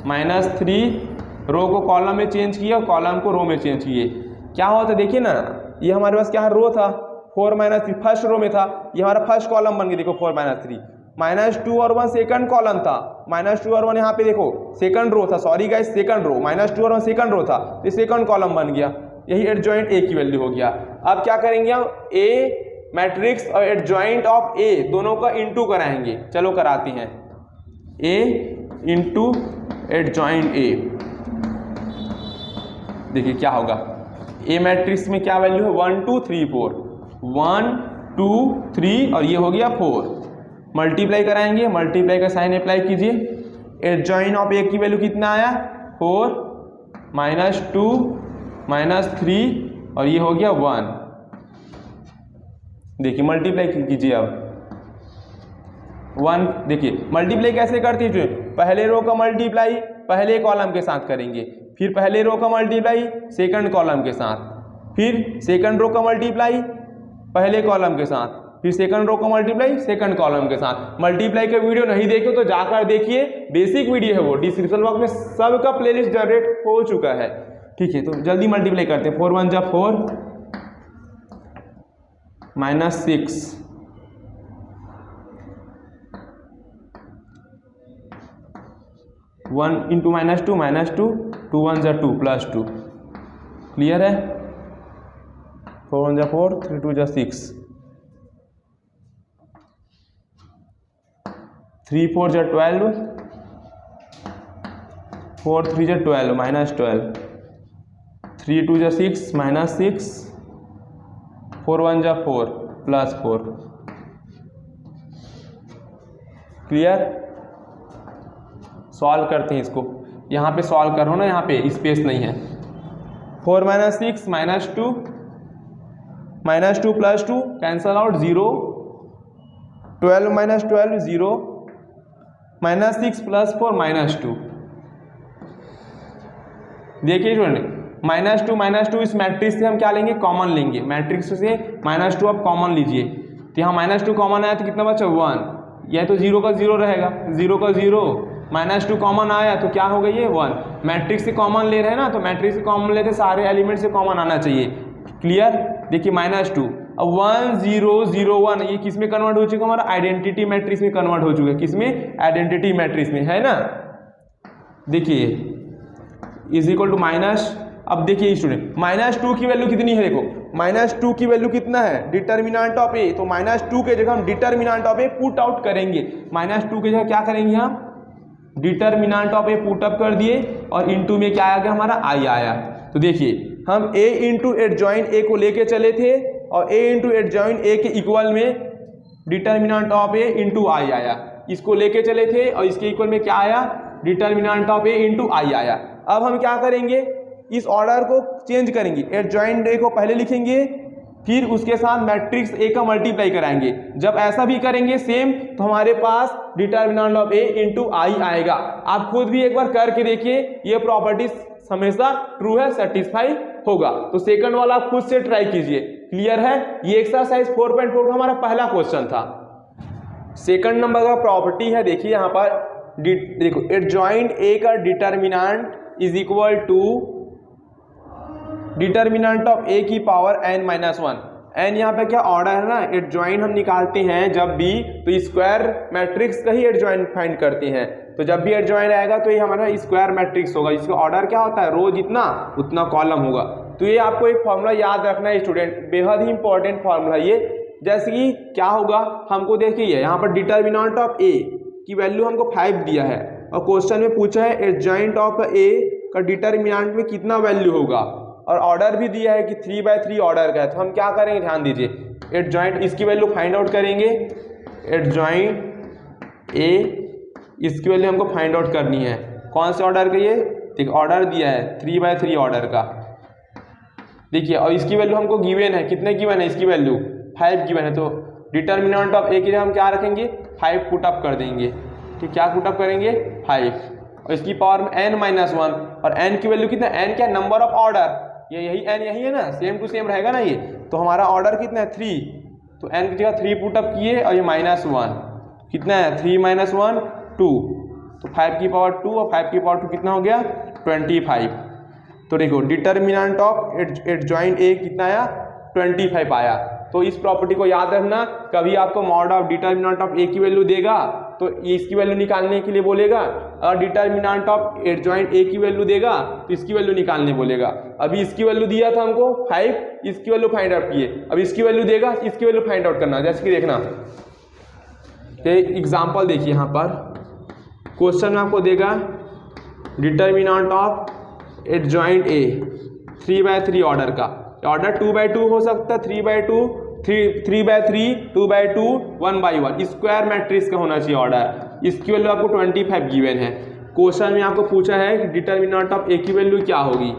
-3 रो को कॉलम में चेंज किया और कॉलम को रो में चेंज किए, क्या हुआ था देखिए ना, ये हमारे पास क्या रो था, 4 -3 फर्स्ट रो में था, ये हमारा फर्स्ट कॉलम बन गया, देखो 4 -3, -2 और 1 सेकंड कॉलम था, -2 और 1 यहाँ पे देखो सेकंड रो था, सॉरी गाइस सेकंड रो, -2 और 1 सेकंड रो था, ये सेकंड कॉलम बन गया, यही एडजॉइंट ए की वैल्यू हो गया। अब क्या करेंगे हम, ए मैट्रिक्स और एडजॉइंट ऑफ ए दोनों का इंटू कराएंगे, चलो कराते हैं, ए इंटू एडजॉइंट ए। देखिए क्या होगा, ए मैट्रिक्स में क्या वैल्यू है, 1 2 3 4, 1 2 3 और ये हो गया 4, मल्टीप्लाई कराएंगे, मल्टीप्लाई का साइन अप्लाई कीजिए, एडजॉइंट ऑफ ए की वैल्यू कितना आया, 4 -2 -3 और ये हो गया 1। देखिए मल्टीप्लाई कीजिए, अब 1, देखिए मल्टीप्लाई कैसे करते हैं, पहले रो का मल्टीप्लाई पहले कॉलम के साथ करेंगे, फिर पहले रो का मल्टीप्लाई सेकंड कॉलम के साथ, फिर सेकंड रो का मल्टीप्लाई पहले कॉलम के साथ, फिर सेकंड रो को मल्टीप्लाई सेकंड कॉलम के साथ। मल्टीप्लाई का वीडियो नहीं देखे तो जाकर देखिए, बेसिक वीडियो है वो, डिस्क्रिप्शन बॉक्स में सबका प्लेलिस्ट जनरेट हो चुका है। ठीक है, तो जल्दी मल्टीप्लाई करते हैं। 4 1 जा 4 -6 1 इंटू -2 2 1 जा 2 +2। क्लियर है? 4 1 जा 4 3 2 जा 6 3 4 जा 12 4 3 जा 12 -12 3 2 जा 6 -6 4 1 जा 4 +4। क्लियर? सॉल्व करते हैं इसको। यहाँ पे सॉल्व करो ना, यहाँ पे स्पेस नहीं है। 4 - 6 -2 +2 कैंसल आउट 0 12 - 12 0 -6 +4 -2। देखिए स्टूडेंट, -2 इस मैट्रिक्स से हम क्या लेंगे? कॉमन लेंगे। मैट्रिक्स से -2 आप कॉमन लीजिए, तो यहाँ -2 कॉमन आया तो कितना बचा? 1। यह तो 0 का 0 रहेगा, 0 का 0 -2 कॉमन आया तो क्या हो गई? ये 1। मैट्रिक्स से कॉमन ले रहे हैं ना, तो मैट्रिक्स से कॉमन लेते सारे एलिमेंट से कॉमन आना चाहिए। क्लियर? देखिए -2 अब 1 0 0 1 ये किस में कन्वर्ट हो चुका? हमारा आइडेंटिटी मैट्रिक्स में कन्वर्ट हो चुका है। किस में? आइडेंटिटी मैट्रिक्स में, है ना। देखिए इज इक्वल टू माइनस। अब देखिए स्टूडेंट, -2 की वैल्यू कितनी है? देखो -2 की वैल्यू कितना है? डिटर्मिनेंट ऑफ ए। तो -2 के जगह हम determinant of A put out करेंगे। -2 के जगह क्या करेंगे हम? Determinant of A put up कर दिए और इनटू में क्या आ गया? हमारा आई आया। तो देखिए हम a इंटू एडजॉइंट ए को लेके चले थे और a इंटू एडजॉइंट ए के इक्वल में डिटर्मिनेंट ऑफ ए इंटू आई आया। इसको लेके चले थे और इसके इक्वल में क्या आया? डिटर्मिनेंट ऑफ ए इंटू आई आया। अब हम क्या करेंगे? इस ऑर्डर को चेंज करेंगे। एडजॉइंट ए को पहले लिखेंगे, फिर उसके साथ मैट्रिक्स ए का मल्टीप्लाई कराएंगे। जब ऐसा भी करेंगे सेम, तो हमारे पास डिटर्मिनेंट ऑफ ए इंटू आई आएगा। आप खुद भी एक बार करके देखिए, ये प्रॉपर्टी हमेशा ट्रू है, सेटिस्फाई होगा। तो सेकंड वाला आप खुद से ट्राई कीजिए। क्लियर है? ये एक्सरसाइज 4.4 का हमारा पहला क्वेश्चन था। सेकंड नंबर का प्रॉपर्टी है, देखिए यहाँ पर देखो, एडजॉइंट ए का determinant is equal to determinant of A की पावर n-1। n यहाँ पे क्या ऑर्डर है ना, एडजॉइंट हम निकालते हैं जब भी, तो स्क्वायर मैट्रिक्स का ही एडजॉइंट फाइंड करते हैं। तो जब भी एडजॉइंट आएगा तो ये हमारा स्क्वायर मैट्रिक्स होगा। इसका ऑर्डर क्या होता है? रो जितना उतना कॉलम होगा। तो ये आपको एक फॉर्मूला याद रखना है स्टूडेंट, बेहद ही इंपॉर्टेंट फॉर्मूला ये। जैसे कि क्या होगा, हमको देखिए यहाँ पर डिटर्मिनेंट ऑफ ए की वैल्यू हमको 5 दिया है और क्वेश्चन में पूछा है एडजॉइंट ऑफ ए का डिटर्मिनेंट में कितना वैल्यू होगा, और ऑर्डर भी दिया है कि 3/3 ऑर्डर का है। तो हम क्या करेंगे? ध्यान दीजिए, एडजॉइंट इसकी वैल्यू फाइंड आउट करेंगे। एडजॉइंट ए इसकी वैल्यू हमको फाइंड आउट करनी है। कौन से ऑर्डर का? ये देखिए ऑर्डर दिया है 3/3 ऑर्डर का। देखिए और इसकी वैल्यू हमको गिवन है, कितने गिवन है? इसकी वैल्यू 5 गिवन है। तो डिटर्मिनेंट ऑफ ए की हम क्या रखेंगे? 5 पुट अप कर देंगे। ठीक, क्या पुट अप करेंगे? 5 और इसकी पावर में n-1 और n की वैल्यू कितना? n क्या? Number of order. ये यही n यही है ना, सेम टू सेम रहेगा ना ये। तो हमारा ऑर्डर कितना है? 3। तो n की जगह 3 पुट अप किए और ये -1 कितना है? 3 - 1 2। तो 5 की पावर 2 और 5 की पावर 2 कितना हो गया? 25। तो देखो डिटर्मिनेंट ऑफ एडजॉइंट ए कितना आया? 25 आया। तो इस प्रॉपर्टी को याद रखना, कभी आपको mod of determinant of A की वैल्यू देगा तो इसकी वैल्यू निकालने के लिए बोलेगा, और डिटर्मिनेंट ऑफ एडजॉइंट ए की वैल्यू देगा तो इसकी वैल्यू निकालने बोलेगा। अभी इसकी वैल्यू दिया था हमको 5, इसकी वैल्यू फाइंड आउट किए। अब इसकी वैल्यू देगा, इसकी वैल्यू फाइंड आउट करना। जैसे कि देखना, एग्जाम्पल देखिए यहाँ पर क्वेश्चन में आपको देगा determinant of adjoint A 3/3 order का। ऑर्डर 2/2 हो सकता है, 3/2 3/3 2/2 1/1 स्क्वायर मैट्रिक्स का होना चाहिए ऑर्डर। इसकी वैल्यू आपको 25 गिवन है। क्वेश्चन में आपको पूछा है कि डिटर्मिनेंट ऑफ ए की वैल्यू क्या होगी,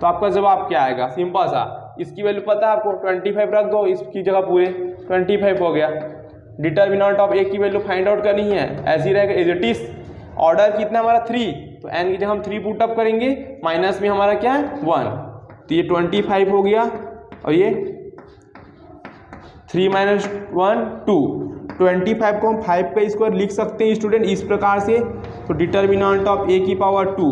तो आपका जवाब क्या आएगा? सिंपल सा, इसकी वैल्यू पता है आपको, 25 रख दो इसकी जगह, पूरे 25 हो गया। डिटर्मिनेंट ऑफ ए की वैल्यू फाइंड आउट करनी है, ऐसी रहेगा एज इट इज। ऑर्डर कितना हमारा 3, तो n की जगह हम 3 पुट अप करेंगे, माइनस में हमारा क्या है 1, तो ये 25 हो गया और ये 3 माइनस 1 2, 25 को हम 5 का स्क्वायर लिख सकते हैं स्टूडेंट इस प्रकार से। तो डिटर्मिनेंट ऑफ a की पावर 2,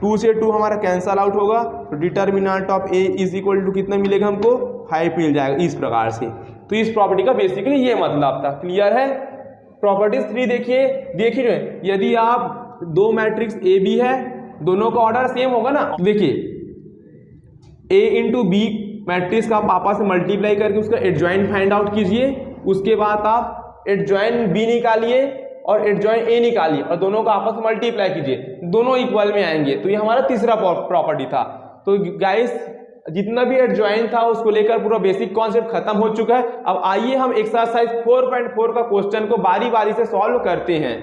2 से 2 हमारा कैंसल आउट होगा, तो determinant of a is equal to कितना मिलेगा हमको 5 मिल जाएगा इस प्रकार से। तो इस प्रॉपर्टी का बेसिकली ये मतलब था। क्लियर है। प्रॉपर्टीज 3 देखिए यदि आप दो मैट्रिक्स ए बी है, दोनों का ऑर्डर सेम होगा ना। देखिए a इंटू बी मैट्रिक्स का आप आपस में मल्टीप्लाई करके उसका एडजॉइंट फाइंड आउट कीजिए, उसके बाद आप एडजॉइंट बी निकालिए और एडजॉइंट ए निकालिए और दोनों का आपस में मल्टीप्लाई कीजिए, दोनों इक्वल में आएंगे। तो ये हमारा तीसरा प्रॉपर्टी था। तो गाइस जितना भी एडजॉइंट था उसको लेकर पूरा बेसिक कॉन्सेप्ट खत्म हो चुका है। अब आइए हम एक्सरसाइज 4.4 का क्वेश्चन को बारी बारी से सॉल्व करते हैं।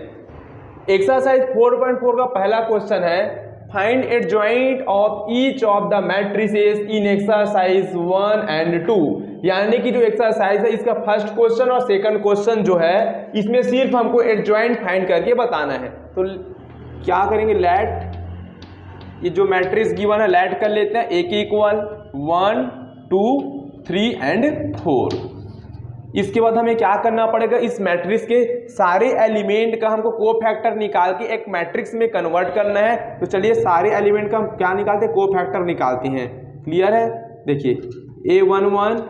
एक्सरसाइज 4.4 का पहला क्वेश्चन है find adjoint of each of the matrices in exercise 1 and 2। यानी कि जो एक्सरसाइज है इसका फर्स्ट क्वेश्चन और सेकंड क्वेश्चन जो है इसमें सिर्फ हमको एडजॉइंट फाइंड करके बताना है। तो क्या करेंगे, लेट ये जो मैट्रिक्स गिवन है लेट कर लेते हैं, ए के इक्वल 1 2 3 एंड 4। इसके बाद हमें क्या करना पड़ेगा, इस मैट्रिक्स के सारे एलिमेंट का हमको कोफैक्टर निकाल के एक मैट्रिक्स में कन्वर्ट करना है। तो चलिए सारे एलिमेंट का हम क्या निकालते हैं, कोफैक्टर निकालते हैं। क्लियर है। देखिए A11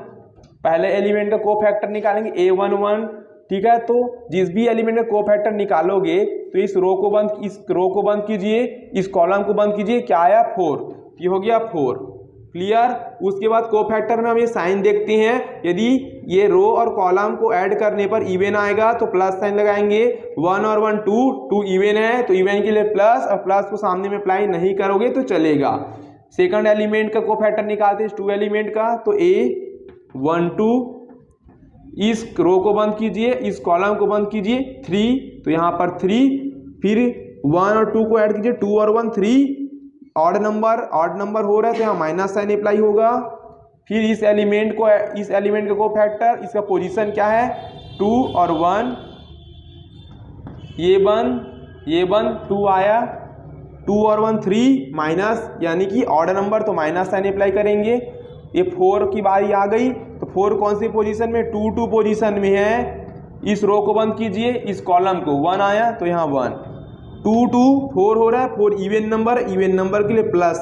पहले एलिमेंट का कोफैक्टर निकालेंगे A11, ठीक है। तो जिस भी एलिमेंट का कोफैक्टर निकालोगे तो इस रो को बंद कीजिए, इस कॉलम को बंद कीजिए, क्या आया 4, ये हो गया 4। क्लियर। उसके बाद कोफैक्टर में हम ये साइन देखते हैं, यदि ये रो और कॉलम को ऐड करने पर इवन आएगा तो प्लस साइन लगाएंगे। 1 और 1 2, 2 इवन है तो इवन के लिए प्लस, और प्लस को सामने में अप्लाई नहीं करोगे तो चलेगा। सेकंड एलिमेंट का कोफैक्टर निकालते हैं 2 एलिमेंट का, तो A12 इस रो को बंद कीजिए, इस कॉलम को बंद कीजिए, 3 तो यहाँ पर 3, फिर 1 और 2 को ऐड कीजिए, 2 और 1 3, ऑड नंबर हो रहा है तो यहाँ माइनस साइन अप्लाई होगा। फिर इस एलिमेंट का कोफैक्टर, इसका पोजीशन क्या है 2 और 1, ये बन 2 आया, 2 और 1 3 माइनस, यानी कि ऑड नंबर तो माइनस साइन अप्लाई करेंगे। ये 4 की बारी आ गई, तो 4 कौन सी पोजीशन में, 2 2 पोजीशन में है। इस रो को बंद कीजिए, इस कॉलम को 1 आया तो यहाँ 1, 2 2 4 हो रहा है, 4 इवन नंबर के लिए प्लस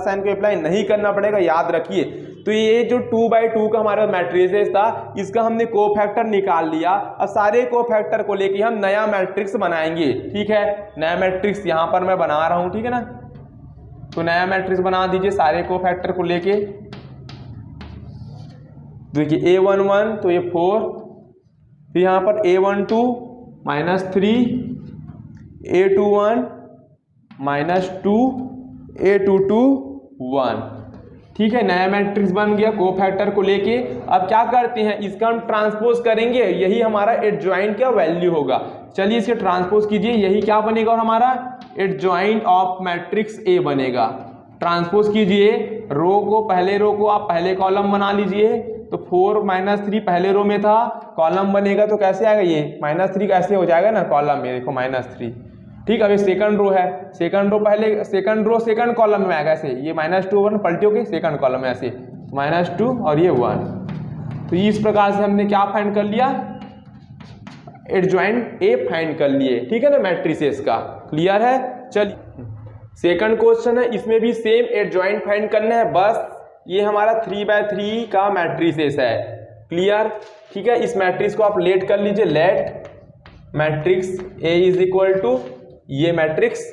साइन को अप्लाई नहीं करना पड़ेगा, याद रखिए। तो ये जो 2/2 का हमारा मैट्रिसेस था इसका हमने कोफैक्टर निकाल लिया। अब सारे कोफैक्टर को लेके हम नया मैट्रिक्स बनाएंगे, ठीक है। नया मैट्रिक्स यहाँ पर मैं बना रहा हूँ, ठीक है ना। तो नया मैट्रिक्स बना दीजिए सारे कोफैक्टर को लेके। देखिए A11 तो ये 4, फिर यहाँ पर A12 -3, A21 -2, A22 1, ठीक है। नया मैट्रिक्स बन गया कोफैक्टर को लेके। अब क्या करते हैं, इसका हम ट्रांसपोज करेंगे, यही हमारा एडजॉइंट का वैल्यू होगा। चलिए इसके ट्रांसपोज कीजिए, यही क्या बनेगा और हमारा एडजॉइंट ऑफ मैट्रिक्स A बनेगा। ट्रांसपोज कीजिए, पहले रो को आप पहले कॉलम बना लीजिए, तो 4 -3 पहले रो में था, कॉलम बनेगा तो कैसे आएगा, ये -3 कैसे हो जाएगा ना कॉलम में, देखो -3, ठीक। अब ये सेकंड रो है, सेकंड रो सेकंड कॉलम में आएगा, ऐसे ये -2 1 पलटी होगी सेकंड कॉलम में, ऐसे -2 और ये 1। तो इस प्रकार से हमने क्या फाइंड कर लिया, एडजॉइंट A फाइंड कर लिए, ठीक है ना, मैट्रिसेस का। क्लियर है। चलिए सेकंड क्वेश्चन है, इसमें भी सेम एडजॉइंट फाइंड करना है, बस ये हमारा 3/3 का मैट्रिसेस है। क्लियर, ठीक है। इस मैट्रिक्स को आप लेट कर लीजिए, let matrix A is equal to ये मैट्रिक्स।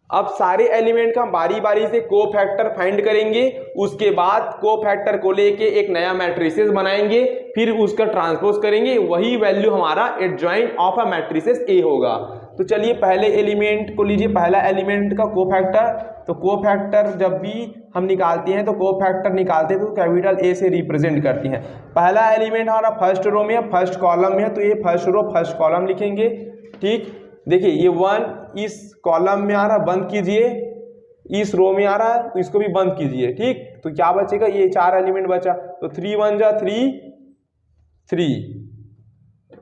अब सारे एलिमेंट का बारी बारी से कोफैक्टर फाइंड करेंगे, उसके बाद कोफैक्टर को लेके एक नया मैट्रिसेस बनाएंगे, फिर उसका ट्रांसपोज करेंगे, वही वैल्यू हमारा adjoint of a matrices A होगा। तो चलिए पहले एलिमेंट को लीजिए, पहला एलिमेंट का कोफैक्टर। तो कोफैक्टर जब भी हम निकालते हैं तो कोफैक्टर निकालते हैं तो कैपिटल A से रिप्रेजेंट करती हैं। पहला एलिमेंट हमारा फर्स्ट रो में है, फर्स्ट कॉलम में है, तो ये फर्स्ट रो फर्स्ट कॉलम लिखेंगे, ठीक। देखिए ये 1 इस कॉलम में आ रहा, बंद कीजिए, इस रो में आ रहा है तो इसको भी बंद कीजिए, ठीक। तो क्या बचेगा, ये 4 एलिमेंट बचा, तो 3 1 जा 3,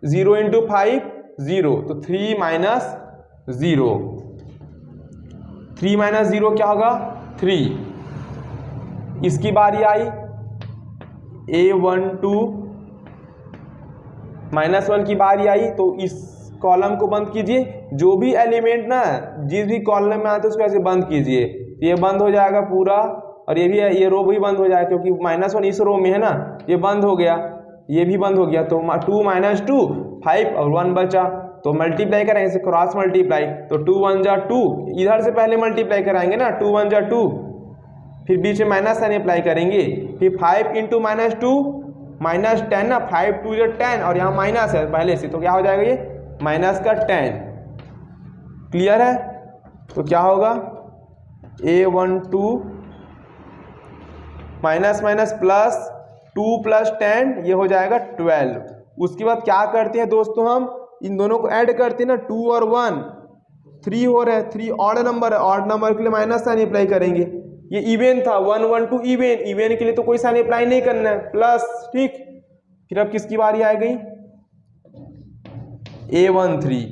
0 × 5 0, तो 3 - 0, 3 - 0 क्या होगा 3। इसकी बारी आई A12 -1 की बारी आई तो इस कॉलम को बंद कीजिए। जो भी एलिमेंट ना जिस भी कॉलम में आते उसको ऐसे बंद कीजिए, ये बंद हो जाएगा पूरा, और ये भी है, ये रो भी बंद हो जाएगा क्योंकि -1 इस रो में है ना, ये बंद हो गया, ये भी बंद हो गया। तो 2 - 2 5 और 1 बचा, तो मल्टीप्लाई करेंगे इसे, क्रॉस मल्टीप्लाई, तो 2 × 1 = 2, इधर से पहले मल्टीप्लाई कराएंगे ना, 2 × 1 = 2, फिर बीच में माइनस साइन अप्लाई करेंगे, फिर 5 × -2 -10 ना, 5 × 2 = 10, और यहाँ माइनस है पहले से, तो क्या हो जाएगा ये -10। क्लियर है? तो क्या होगा A12 माइनस माइनस प्लस 2 + 10, ये हो जाएगा 12। उसके बाद क्या करते हैं दोस्तों, हम इन दोनों को ऐड करते हैं ना, 2 और 1 3 हो रहा है, 3 ऑड नंबर है, ऑड नंबर के लिए माइनस साइन अप्लाई करेंगे। ये इवेन था 1 1 2 इवेन के लिए तो कोई साइन अप्लाई नहीं करना है, प्लस, ठीक। फिर अब किसकी बारी आ गई, A13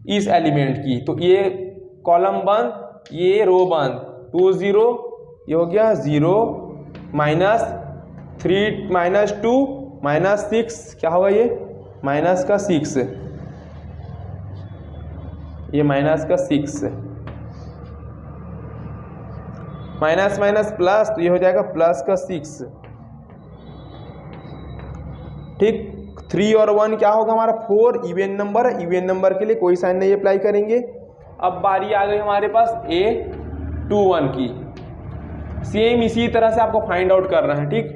इस एलिमेंट की, तो ये कॉलम बंद, ये रो बंद, 2 0, ये हो गया 0 -3 -2 -6, क्या होगा ये -6, ये -6, माइनस माइनस प्लस, तो ये हो जाएगा +6, ठीक। 3 और 1 क्या होगा हमारा 4, इवेन नंबर है, इवेन नंबर के लिए कोई साइन नहीं अप्लाई करेंगे। अब बारी आ गई हमारे पास A21 की, सेम इसी तरह से आपको फाइंड आउट करना है, ठीक।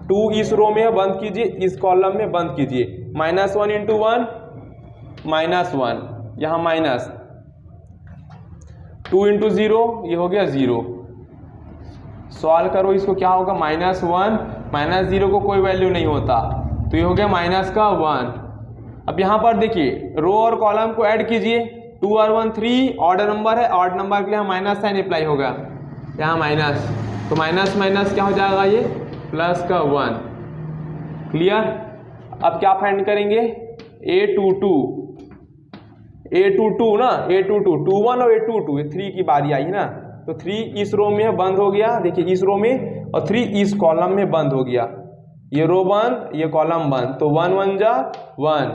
2 इस रो में है, बंद कीजिए, इस कॉलम में बंद कीजिए, -1 × 1 -1, यहाँ माइनस, 2 × 0, ये हो गया 0। सॉल्व करो इसको, क्या होगा -1 -0 को कोई वैल्यू नहीं होता, तो ये हो गया -1। अब यहाँ पर देखिए रो और कॉलम को ऐड कीजिए, 2 और 1 3, ऑड नंबर है, ऑड नंबर के लिए माइनस साइन अप्लाई होगा, यहाँ माइनस, तो माइनस माइनस क्या हो जाएगा ये +1। क्लियर? अब क्या फाइंड करेंगे, A22 ना, A22 21 और A22, ये 3 की बारी आई ना, तो 3 इस रो में बंद हो गया, देखिए इस रो में, और 3 इस कॉलम में बंद हो गया, ये रो बंद, ये कॉलम बंद, तो 1 × 1 = 1,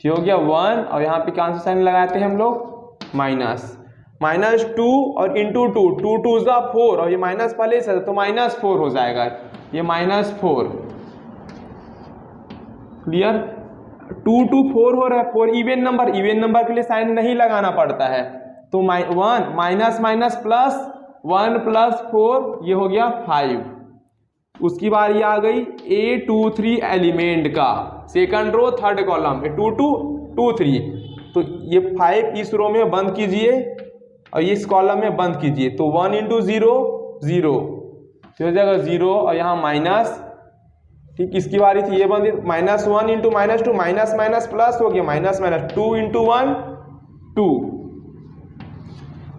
ये हो गया 1, और यहाँ पे कौन सा साइन लगाते हैं हम लोग, -2 और × 2, 2 × 2 = 4, और ये माइनस पहले से तो -4 हो जाएगा, ये -4। क्लियर? 2 2 4 हो रहा है, 4 इवेन नंबर के लिए साइन नहीं लगाना पड़ता है, तो 1 माइनस माइनस प्लस 1 + 4, ये हो गया 5। उसकी बारी आ गई A23 एलिमेंट का, सेकंड रो थर्ड कॉलम, 2 2 2 3, तो ये 5 इस रो में बंद कीजिए और इस कॉलम में बंद कीजिए, तो 1 × 0 0, तो हो जाएगा 0, और यहाँ माइनस, ठीक। इसकी बारी थी, ये बंद, -1 × -2 माइनस माइनस प्लस हो गया, माइनस माइनस, 2 × 1 2।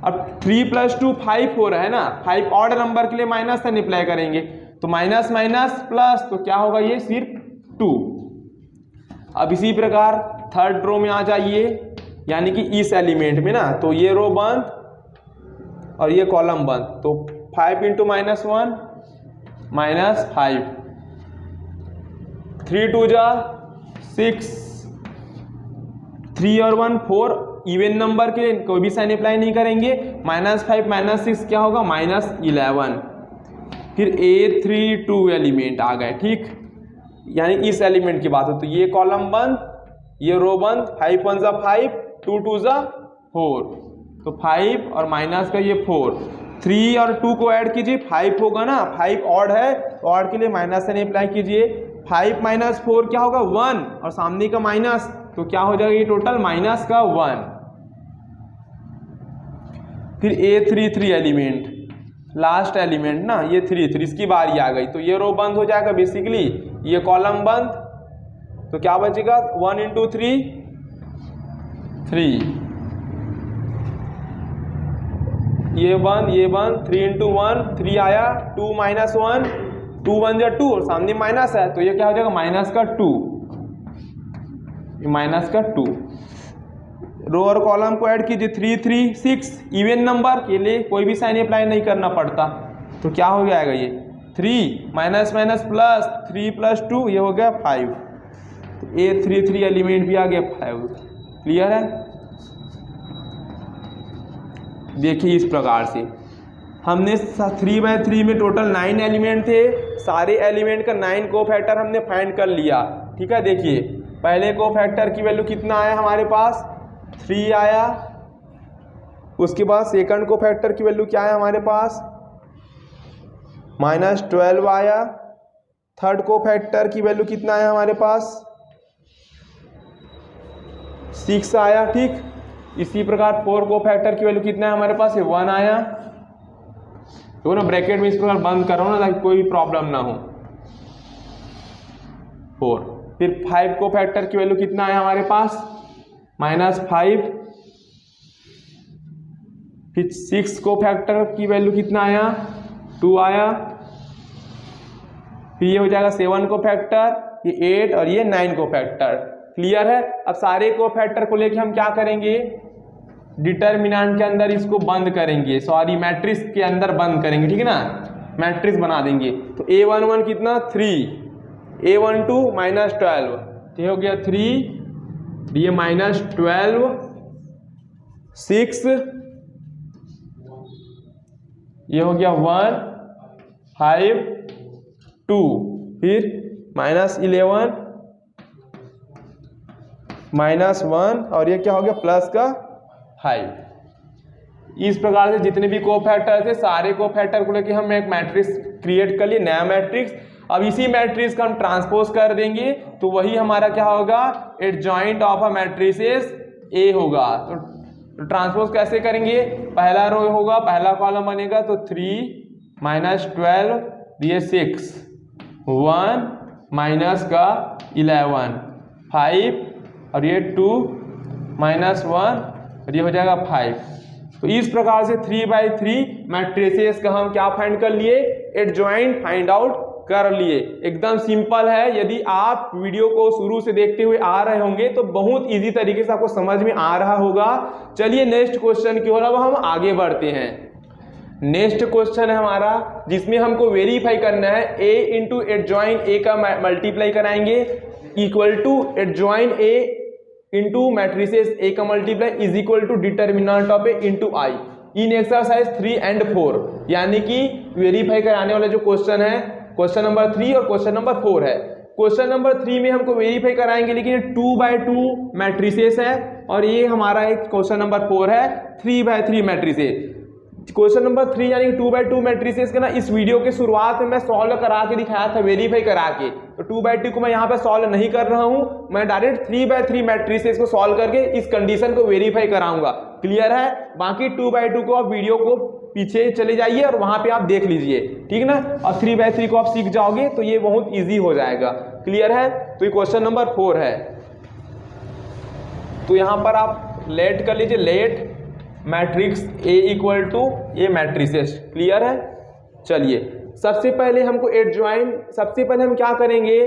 अब 3 + 2 5 हो रहा है ना, 5 ऑड नंबर के लिए माइनस साइन अप्लाई करेंगे, तो माइनस माइनस प्लस, तो क्या होगा ये सिर्फ 2। अब इसी प्रकार थर्ड रो में आ जाइए, यानी कि इस एलिमेंट में ना, तो ये रो बंद और ये कॉलम बंद, तो 5 × -1 -5, 3 2 = 6, 3 और 1 4, इवन नंबर के लिए कोई भी साइन अप्लाई नहीं करेंगे, -5 -6 क्या होगा -11। फिर A32 एलिमेंट आ गए, ठीक। यानी इस एलिमेंट की बात हो, तो ये कॉलम बंद, ये रो बंद, 5 1 = 5, 2 2 = 4, तो 5 और माइनस का ये 4, 3 और 2 को ऐड कीजिए, 5 होगा ना, 5 ऑड है, तो ऑड के लिए माइनस साइन अप्लाई कीजिए, 5 - 4 क्या होगा 1, और सामने का माइनस, तो क्या हो जाएगा ये टोटल -1। फिर A33 एलिमेंट, लास्ट एलिमेंट ना, ये 3 इसकी बारी आ गई, तो ये रो बंद हो जाएगा बेसिकली, ये कॉलम बंद, तो क्या बचेगा 1 × 3 3, ये बंद 3 × 1 3 आया, 2 - 1 2 1 = 2, और सामने माइनस है, तो ये क्या हो जाएगा -2, -2। रो और कॉलम को ऐड कीजिए, 3 3 6, इवन नंबर के लिए कोई भी साइन अप्लाई नहीं करना पड़ता, तो क्या हो जाएगा ये 3 माइनस माइनस प्लस 3 + 2, ये हो गया 5। तो A33 एलिमेंट भी आ गया 5। क्लियर है। देखिए इस प्रकार से हमने 3/3 में टोटल 9 एलिमेंट थे, सारे एलिमेंट का 9 कोफैक्टर हमने फाइंड कर लिया। ठीक है, देखिए पहले कोफैक्टर की वैल्यू कितना आया हमारे पास 3 आया, उसके बाद सेकंड कोफैक्टर की वैल्यू क्या है हमारे पास -12 आया, थर्ड कोफैक्टर की वैल्यू कितना आया हमारे पास 6 आया। ठीक, इसी प्रकार फोर कोफैक्टर की वैल्यू कितना है हमारे पास 1 आया। तो ना ब्रैकेट में इस प्रकार बंद करो ना ताकि कोई प्रॉब्लम ना हो। 4, फिर 5 कोफैक्टर की वैल्यू कितना आया हमारे पास -5, फिर 6 कोफैक्टर की वैल्यू कितना आया 2 आया, फिर ये हो जाएगा 7 कोफैक्टर, ये 8 और ये 9 कोफैक्टर। क्लियर है। अब सारे कोफैक्टर को लेके हम क्या करेंगे, डिटर्मिनेंट के अंदर इसको बंद करेंगे, सॉरी मैट्रिक्स के अंदर बंद करेंगे। ठीक है ना, मैट्रिक्स बना देंगे। तो A11 कितना 3, A12 -12, तो ये हो गया 3, ये -12, 6, ये हो गया 1, 5, 2, फिर -11, -1 और ये क्या हो गया प्लस का 5। इस प्रकार से जितने भी कोफैक्टर थे सारे कोफैक्टर को लेके हम एक मैट्रिक्स क्रिएट कर लिए, नया मैट्रिक्स। अब इसी मैट्रिक्स का हम ट्रांसपोज कर देंगे तो वही हमारा क्या होगा एडजॉइंट ऑफ अ मैट्रिसेस ए होगा। तो ट्रांसपोज कैसे करेंगे, पहला रो होगा, पहला कॉलम बनेगा तो 3 -12, ये 6, 1 माइनस का 11, 5 और ये 2 -1 और ये हो जाएगा 5। तो इस प्रकार से 3/3 मैट्रिसेस का हम क्या फाइंड कर लिए, एडजॉइंट फाइंड आउट कर लिए। एकदम सिंपल है। यदि आप वीडियो को शुरू से देखते हुए आ रहे होंगे तो बहुत इजी तरीके से आपको समझ में आ रहा होगा। चलिए नेक्स्ट क्वेश्चन की ओर अब हम आगे बढ़ते हैं। नेक्स्ट क्वेश्चन है हमारा जिसमें हमको वेरीफाई करना है a इंटू एडजॉइन ए का मल्टीप्लाई कराएंगे equal to adjoint A into matrices A का multiply is equal to determinant of A into I in exercise 3 and 4। यानी कि वेरीफाई कराने वाला जो क्वेश्चन है क्वेश्चन नंबर 3 और क्वेश्चन नंबर 4 है। क्वेश्चन नंबर 3 में हमको वेरीफाई कराएंगे लेकिन ये 2/2 मैट्रिसेस है और ये हमारा एक क्वेश्चन नंबर 4 है 3/3 मैट्रिसेस। क्वेश्चन नंबर 3 यानी 2/2 मैट्रिसेस का ना इस वीडियो के शुरुआत में मैं सॉल्व करा के दिखाया था, वेरीफाई करा के। तो 2/2 को मैं यहाँ पे सॉल्व नहीं कर रहा हूँ, मैं डायरेक्ट 3/3 मैट्रिसेस को सॉल्व करके इस कंडीशन को वेरीफाई कराऊंगा। क्लियर है। बाकी 2/2 को आप वीडियो को पीछे चले जाइए और वहां पे आप देख लीजिए, ठीक ना। और 3/3 को आप सीख जाओगे तो ये बहुत ईजी हो जाएगा। क्लियर है। तो ये क्वेश्चन नंबर 4 है। तो यहां पर आप लेट कर लीजिए, let matrix A equal to A matrices. Clear है। चलिए सबसे पहले हमको एडजॉइन, सबसे पहले हम क्या करेंगे,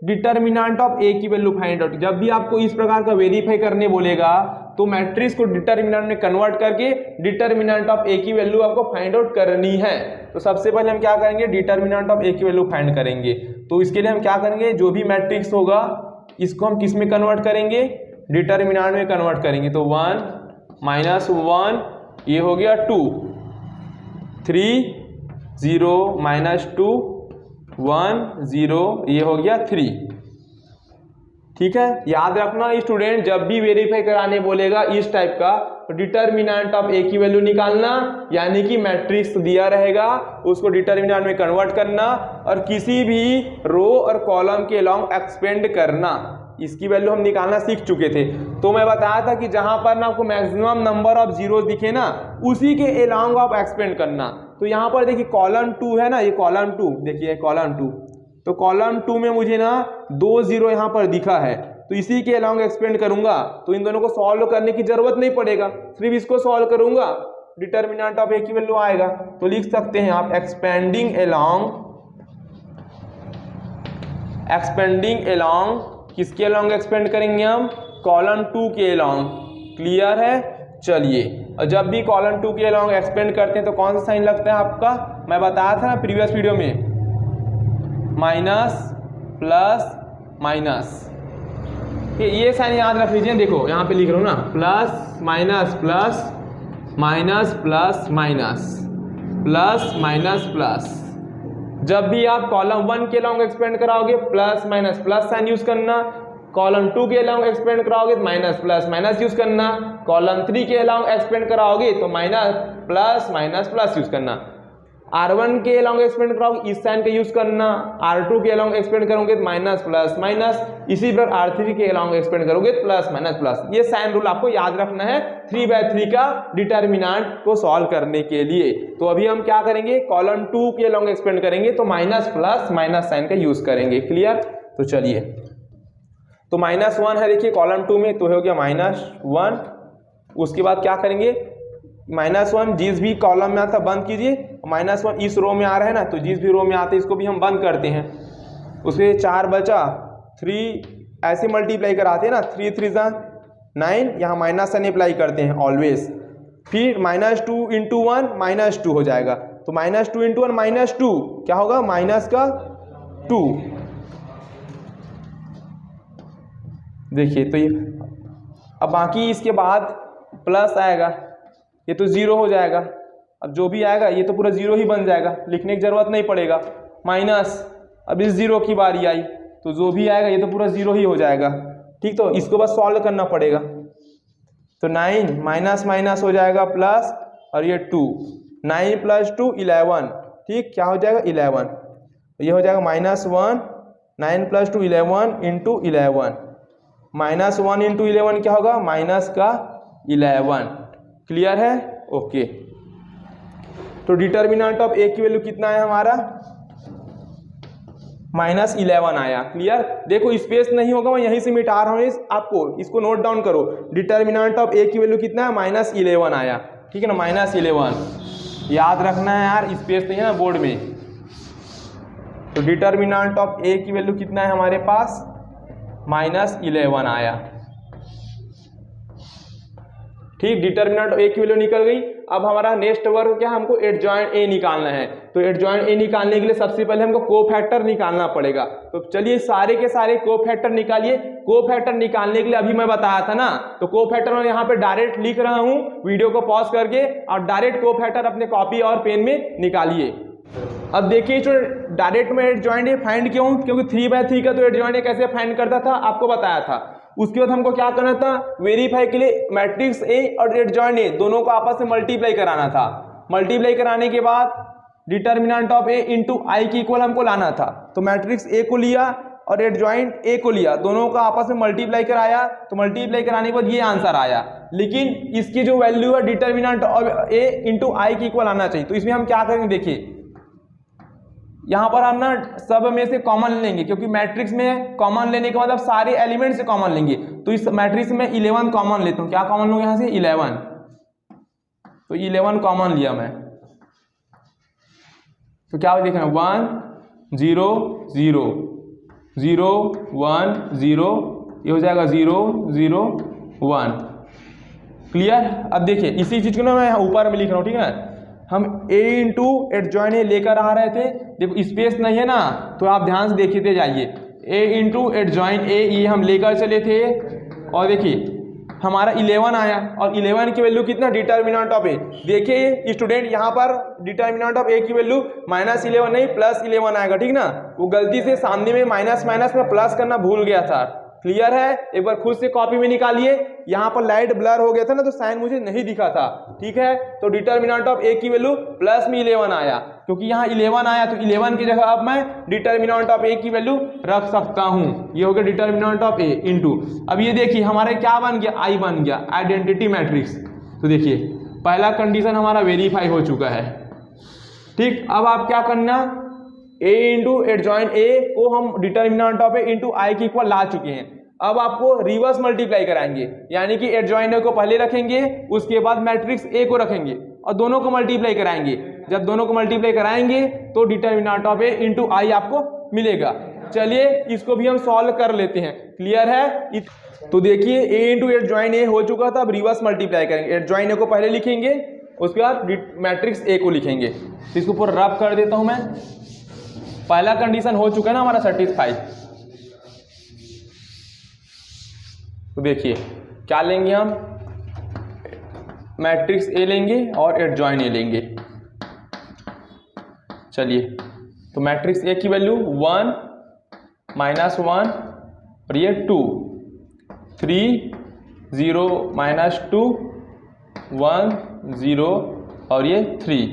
डिटर्मिनेंट ऑफ ए की वैल्यू फाइंड आउट। जब भी आपको इस प्रकार का वेरीफाई करने बोलेगा तो मैट्रिक्स को डिटर्मिनेंट में कन्वर्ट करके डिटर्मिनेंट ऑफ ए की वैल्यू आपको फाइंड आउट करनी है। तो सबसे पहले हम क्या करेंगे, डिटर्मिनेंट ऑफ ए की वैल्यू फाइंड करेंगे। तो इसके लिए हम क्या करेंगे, जो भी मैट्रिक्स होगा इसको हम किस में कन्वर्ट करेंगे, डिटर्मिनेंट में कन्वर्ट करेंगे। तो 1 -1 ये हो गया 2, 3 0 -2 1 0 ये हो गया 3। ठीक है। याद रखना स्टूडेंट, जब भी वेरीफाई कराने बोलेगा इस टाइप का तो डिटर्मिनेंट ऑफ ए की वैल्यू निकालना, यानी कि मैट्रिक्स दिया रहेगा उसको डिटर्मिनेंट में कन्वर्ट करना और किसी भी रो और कॉलम के अलोंग एक्सपेंड करना। इसकी वैल्यू हम निकालना सीख चुके थे। तो मैं बताया था कि जहां पर ना आपको मैक्सिमम नंबर ऑफ जीरोस दिखे ना उसी के अलोंग आप एक्सपेंड करना। तो यहाँ पर देखिए कॉलम 2 है ना, ये कॉलम 2 देखिए कॉलम 2, तो कॉलम 2 में मुझे ना 2 0 यहाँ पर दिखा है तो इसी के अलोंग एक्सपेंड करूंगा। तो इन दोनों को सॉल्व करने की जरूरत नहीं पड़ेगा, सिर्फ इसको सॉल्व करूंगा डिटर्मिनेंट ऑफ ए की वैल्यू आएगा। तो लिख सकते हैं आप एक्सपेंडिंग अलोंग किसके अलोंग एक्सपेंड करेंगे हम, कॉलम 2 के अलोंग। क्लियर है। चलिए, और जब भी कॉलम 2 के अलोंग एक्सपेंड करते हैं तो कौन सा साइन लगता है आपका, मैं बताया था ना प्रीवियस वीडियो में, माइनस प्लस माइनस। ये साइन याद रख लीजिए, देखो यहाँ पे लिख रहा हूँ ना, plus minus plus minus plus minus plus minus plus. जब भी आप कॉलम 1 के लॉन्ग एक्सपेंड कराओगे plus minus plus sign use करना, कॉलम 2 के लॉन्ग एक्सपेंड कराओगे तो माइनस प्लस माइनस यूज करना, कॉलम 3 के लॉन्ग एक्सपेंड कराओगे तो माइनस प्लस यूज करना। R1 के लॉन्ग एक्सपेंड कराओगे इस साइन का यूज करना, R2 के लॉन्ग एक्सपेंड करोगे तो माइनस प्लस माइनस, इसी प्रकार R3 के लॉन्ग एक्सपेंड करोगे तो प्लस माइनस प्लस। ये साइन रूल आपको याद रखना है 3/3 का डिटर्मिनेंट को सॉल्व करने के लिए। तो अभी हम क्या करेंगे, कॉलम 2 के लॉन्ग एक्सपेंड करेंगे तो माइनस प्लस माइनस साइन का यूज करेंगे। क्लियर? तो चलिए, तो -1 है देखिए कॉलम 2 में, तो हो गया -1। उसके बाद क्या करेंगे, -1 जिस भी कॉलम में आता बंद कीजिए, -1 इस रो में आ रहा है ना, तो जिस भी रो में आते इसको भी हम बंद करते हैं। उसमें 4 बचा, 3 ऐसे मल्टीप्लाई कराते हैं ना, 3 3 9, यहाँ माइनस साइन अप्लाई करते हैं ऑलवेज। फिर -2 × 1 -2 हो जाएगा, तो -2 × 1 -2 क्या होगा, माइनस का 2। देखिए तो ये अब बाकी इसके बाद प्लस आएगा, ये तो 0 हो जाएगा। अब जो भी आएगा ये तो पूरा 0 ही बन जाएगा, लिखने की जरूरत नहीं पड़ेगा। माइनस, अब इस 0 की बारी आई तो जो भी आएगा ये तो पूरा 0 ही हो जाएगा। ठीक, तो इसको बस सॉल्व करना पड़ेगा। तो 9 माइनस माइनस हो जाएगा प्लस, और ये 2, 9 + 2 11। ठीक, क्या हो जाएगा 11, ये हो जाएगा -1, 9 + 2 11 × 11, -1 × 11 क्या होगा, माइनस का 11। क्लियर है? ओके। तो डिटर्मिनेंट ऑफ ए की वैल्यू कितना है हमारा, -11 आया। क्लियर? देखो स्पेस नहीं होगा, मैं यहीं से मिटा रहा हूँ आपको, इसको नोट डाउन करो। डिटर्मिनेंट ऑफ ए की वैल्यू कितना है, -11 आया। ठीक है ना, -11 याद रखना है यार, स्पेस नहीं है ना बोर्ड में। तो डिटर्मिनेंट ऑफ ए की वैल्यू कितना है हमारे पास, -11 आया। ठीक, डिटर्मिनेंट ए की वैल्यू निकल गई। अब हमारा नेक्स्ट वर्क क्या है, हमको एडजॉइंट ए निकालना है। तो एडजॉइंट ए निकालने के लिए सबसे पहले हमको कोफैक्टर निकालना पड़ेगा। तो चलिए सारे के सारे कोफैक्टर निकालिए। कोफैक्टर निकालने के लिए अभी मैं बताया था ना, तो कोफैक्टर मैं यहाँ पे डायरेक्ट लिख रहा हूँ, वीडियो को पॉज करके, और डायरेक्ट कोफैक्टर अपने कॉपी और पेन में निकालिए। अब देखिए जो डायरेक्ट में एडजॉइंट ए फाइंड क्यों, क्योंकि 3/3 का तो एडजॉइंट ए कैसे फाइंड करता था आपको बताया था। उसके बाद हमको क्या करना था, वेरीफाई के लिए मैट्रिक्स ए और एडजॉइंट ए दोनों को आपस में मल्टीप्लाई कराना था। मल्टीप्लाई कराने के बाद डिटर्मिनेंट ऑफ ए × i के इक्वल हमको लाना था। तो मैट्रिक्स ए को लिया और एडजॉइंट ए को लिया, दोनों का आपस में मल्टीप्लाई कराया, तो मल्टीप्लाई कराने के बाद ये आंसर आया। लेकिन इसकी जो वैल्यू है डिटर्मिनेंट ऑफ ए × i के इक्वल आना चाहिए। तो इसमें हम क्या करेंगे, देखिए यहाँ पर हम ना सब में से कॉमन लेंगे, क्योंकि मैट्रिक्स में कॉमन लेने के मतलब सारे एलिमेंट से कॉमन लेंगे। तो इस मैट्रिक्स में 11 कॉमन लेता हूँ। क्या कॉमन लूँ यहाँ से, 11। तो 11 कॉमन लिया मैं, तो क्या हो देखना, 1 0 0 0 1 0, ये हो जाएगा 0 0 1। क्लियर? अब देखिए इसी चीज को ना मैं ऊपर में लिख रहा हूँ, ठीक है ना। हम a × एडजॉइंट ए लेकर आ रहे थे, देखो स्पेस नहीं है ना, तो आप ध्यान से देखते जाइए। a × एडजॉइंट ए ये हम लेकर चले थे, और देखिए हमारा 11 आया, और 11 की वैल्यू कितना, डिटर्मिनेंट ऑफ ए। देखिए स्टूडेंट यहाँ पर डिटर्मिनेंट ऑफ ए की वैल्यू -11 नहीं +11 आएगा। ठीक ना, वो गलती से सामने में माइनस माइनस में प्लस करना भूल गया था। क्लियर है? एक बार खुद से कॉपी में निकालिए। यहाँ पर लाइट ब्लर हो गया था ना, तो साइन मुझे नहीं दिखा था। ठीक है, तो डिटर्मिनेंट ऑफ ए की वैल्यू प्लस में 11 आया, क्योंकि यहाँ 11 आया तो 11 की जगह अब मैं डिटर्मिनेंट ऑफ ए की वैल्यू रख सकता हूँ। ये हो गया डिटर्मिनेंट ऑफ ए इंटू, अब ये देखिए हमारे क्या बन गया, आई बन गया, आइडेंटिटी मैट्रिक्स। तो देखिए पहला कंडीशन हमारा वेरीफाई हो चुका है। ठीक, अब आप क्या करना, a × एडजॉइंट ए को हम डिटर्मिनेंट ऑफ ए × i के इक्वल ला चुके हैं। अब आपको रिवर्स मल्टीप्लाई कराएंगे, यानी कि एडजॉइंट ए को पहले रखेंगे, उसके बाद मैट्रिक्स ए को रखेंगे और दोनों को मल्टीप्लाई कराएंगे। जब दोनों को मल्टीप्लाई कराएंगे तो डिटर्मिनेंट ऑफ ए × i आपको मिलेगा। चलिए इसको भी हम सॉल्व कर लेते हैं। क्लियर है? तो देखिए a × एडजॉइंट ए हो चुका था, अब रिवर्स मल्टीप्लाई करेंगे। एडजॉइंट ए को पहले लिखेंगे, उसके बाद मैट्रिक्स ए को लिखेंगे। तो इसको पूरा रब कर देता हूं मैं। पहला कंडीशन हो चुका है ना हमारा सेटिस्फाई। तो देखिए क्या लेंगे हम, मैट्रिक्स ए लेंगे और एडजॉइन ए लेंगे। चलिए तो मैट्रिक्स ए की वैल्यू 1 -1 और ये 2, 3 0 -2 1 0 और ये 3।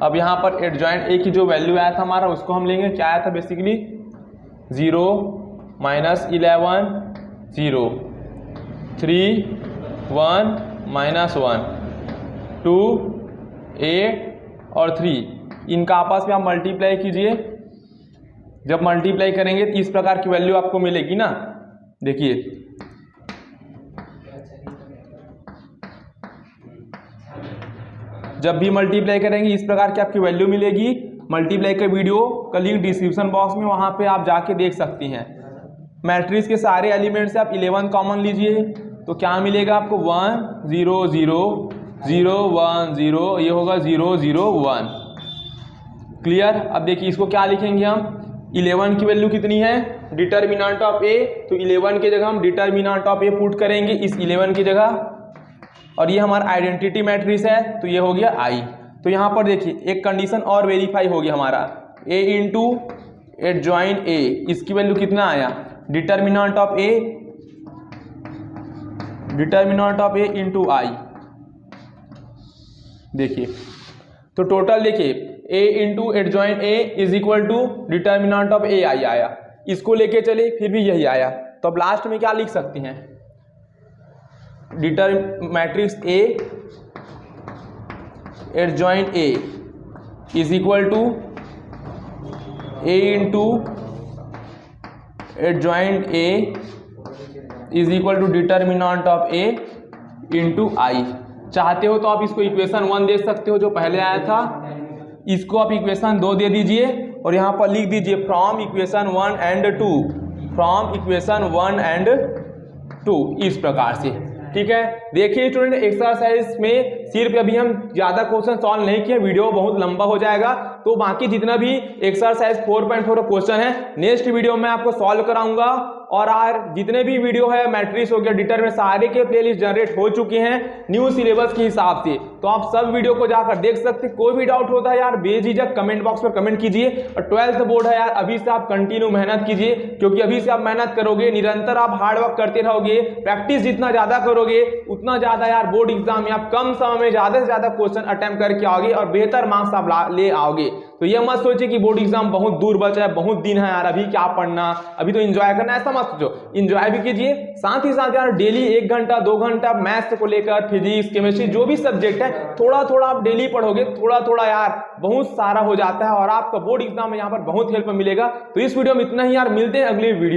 अब यहाँ पर एडजॉइन ए की जो वैल्यू आया था हमारा उसको हम लेंगे, क्या आया था बेसिकली 0 -11 0 3 1 -1 2 8 और 3, इनका आपस में आप मल्टीप्लाई कीजिए। जब मल्टीप्लाई करेंगे तो इस प्रकार की वैल्यू आपको मिलेगी ना। देखिए जब भी मल्टीप्लाई करेंगे इस प्रकार की आपकी वैल्यू मिलेगी। मल्टीप्लाई का वीडियो का लिंक डिस्क्रिप्शन बॉक्स में, वहां पे आप जाके देख सकती हैं। मैट्रिक्स के सारे एलिमेंट से आप 11 कॉमन लीजिए तो क्या मिलेगा आपको 1 0 0 0 1 0, ये होगा 0 0 1। क्लियर। अब देखिए इसको क्या लिखेंगे हम, 11 की वैल्यू कितनी है, डिटर्मिनेंट ऑफ ए, तो 11 की जगह हम डिटर्मिनेंट ऑफ ए पुट करेंगे इस 11 की जगह, और ये हमारा आइडेंटिटी मैट्रिक्स है तो ये हो गया आई। तो यहाँ पर देखिए एक कंडीशन और वेरीफाई हो गया हमारा, ए इंटू एडजॉइन ए, इसकी वैल्यू कितना आया, determinant of A into I. देखिए तो टोटल देखिए A into adjoint A is equal to determinant of A I आया, इसको लेके चले फिर भी यही आया। तो अब लास्ट में क्या लिख सकते हैं, matrix A adjoint A is equal to A into adjoint A is equal to determinant of A into I. चाहते हो तो आप इसको इक्वेशन 1 दे सकते हो जो पहले आया था, इसको आप इक्वेशन 2 दे दीजिए और यहाँ पर लिख दीजिए from equation 1 and 2, from equation 1 and 2, इस प्रकार से। ठीक है। देखिए स्टूडेंट एक्सरसाइज में सिर्फ अभी हम ज्यादा क्वेश्चन सॉल्व नहीं किए, वीडियो बहुत लंबा हो जाएगा, तो बाकी जितना भी एक्सरसाइज 4.4 क्वेश्चन है नेक्स्ट वीडियो में आपको सॉल्व कराऊंगा। और यार जितने भी वीडियो है मैट्रिक्स हो गया, डिटरमिनेंट, सारे के प्लेलिस्ट जनरेट हो चुके हैं न्यू सिलेबस के हिसाब से, तो आप सब वीडियो को जाकर देख सकते। कोई भी डाउट होता है यार बेझिझक कमेंट बॉक्स में कमेंट कीजिए। और 12th बोर्ड है यार, अभी से आप कंटिन्यू मेहनत कीजिए, क्योंकि अभी से आप मेहनत करोगे, निरंतर आप हार्ड वर्क करते रहोगे, प्रैक्टिस जितना ज्यादा करोगे उतना ज्यादा यार बोर्ड एग्जाम में आप कम समय में ज्यादा से ज्यादा क्वेश्चन अटेम्प्ट करके आओगे और बेहतर मार्क्स आप ले आओगे। तो ये मत सोचिए कि बोर्ड एग्जाम बहुत दूर बचा है, बहुत दिन है यार, अभी क्या पढ़ना, अभी तो एंजॉय करना, ऐसा मत सोचो। एंजॉय भी कीजिए, साथ ही साथ यार डेली 1 घंटा 2 घंटा मैथ्स को लेकर, फिजिक्स केमिस्ट्री जो भी सब्जेक्ट है थोड़ा थोड़ा आप डेली पढ़ोगे, थोड़ा थोड़ा यार बहुत सारा हो जाता है और आपका बोर्ड एग्जाम में यहाँ पर बहुत हेल्प मिलेगा। तो इस वीडियो में इतना ही यार, मिलते हैं अगली वीडियो।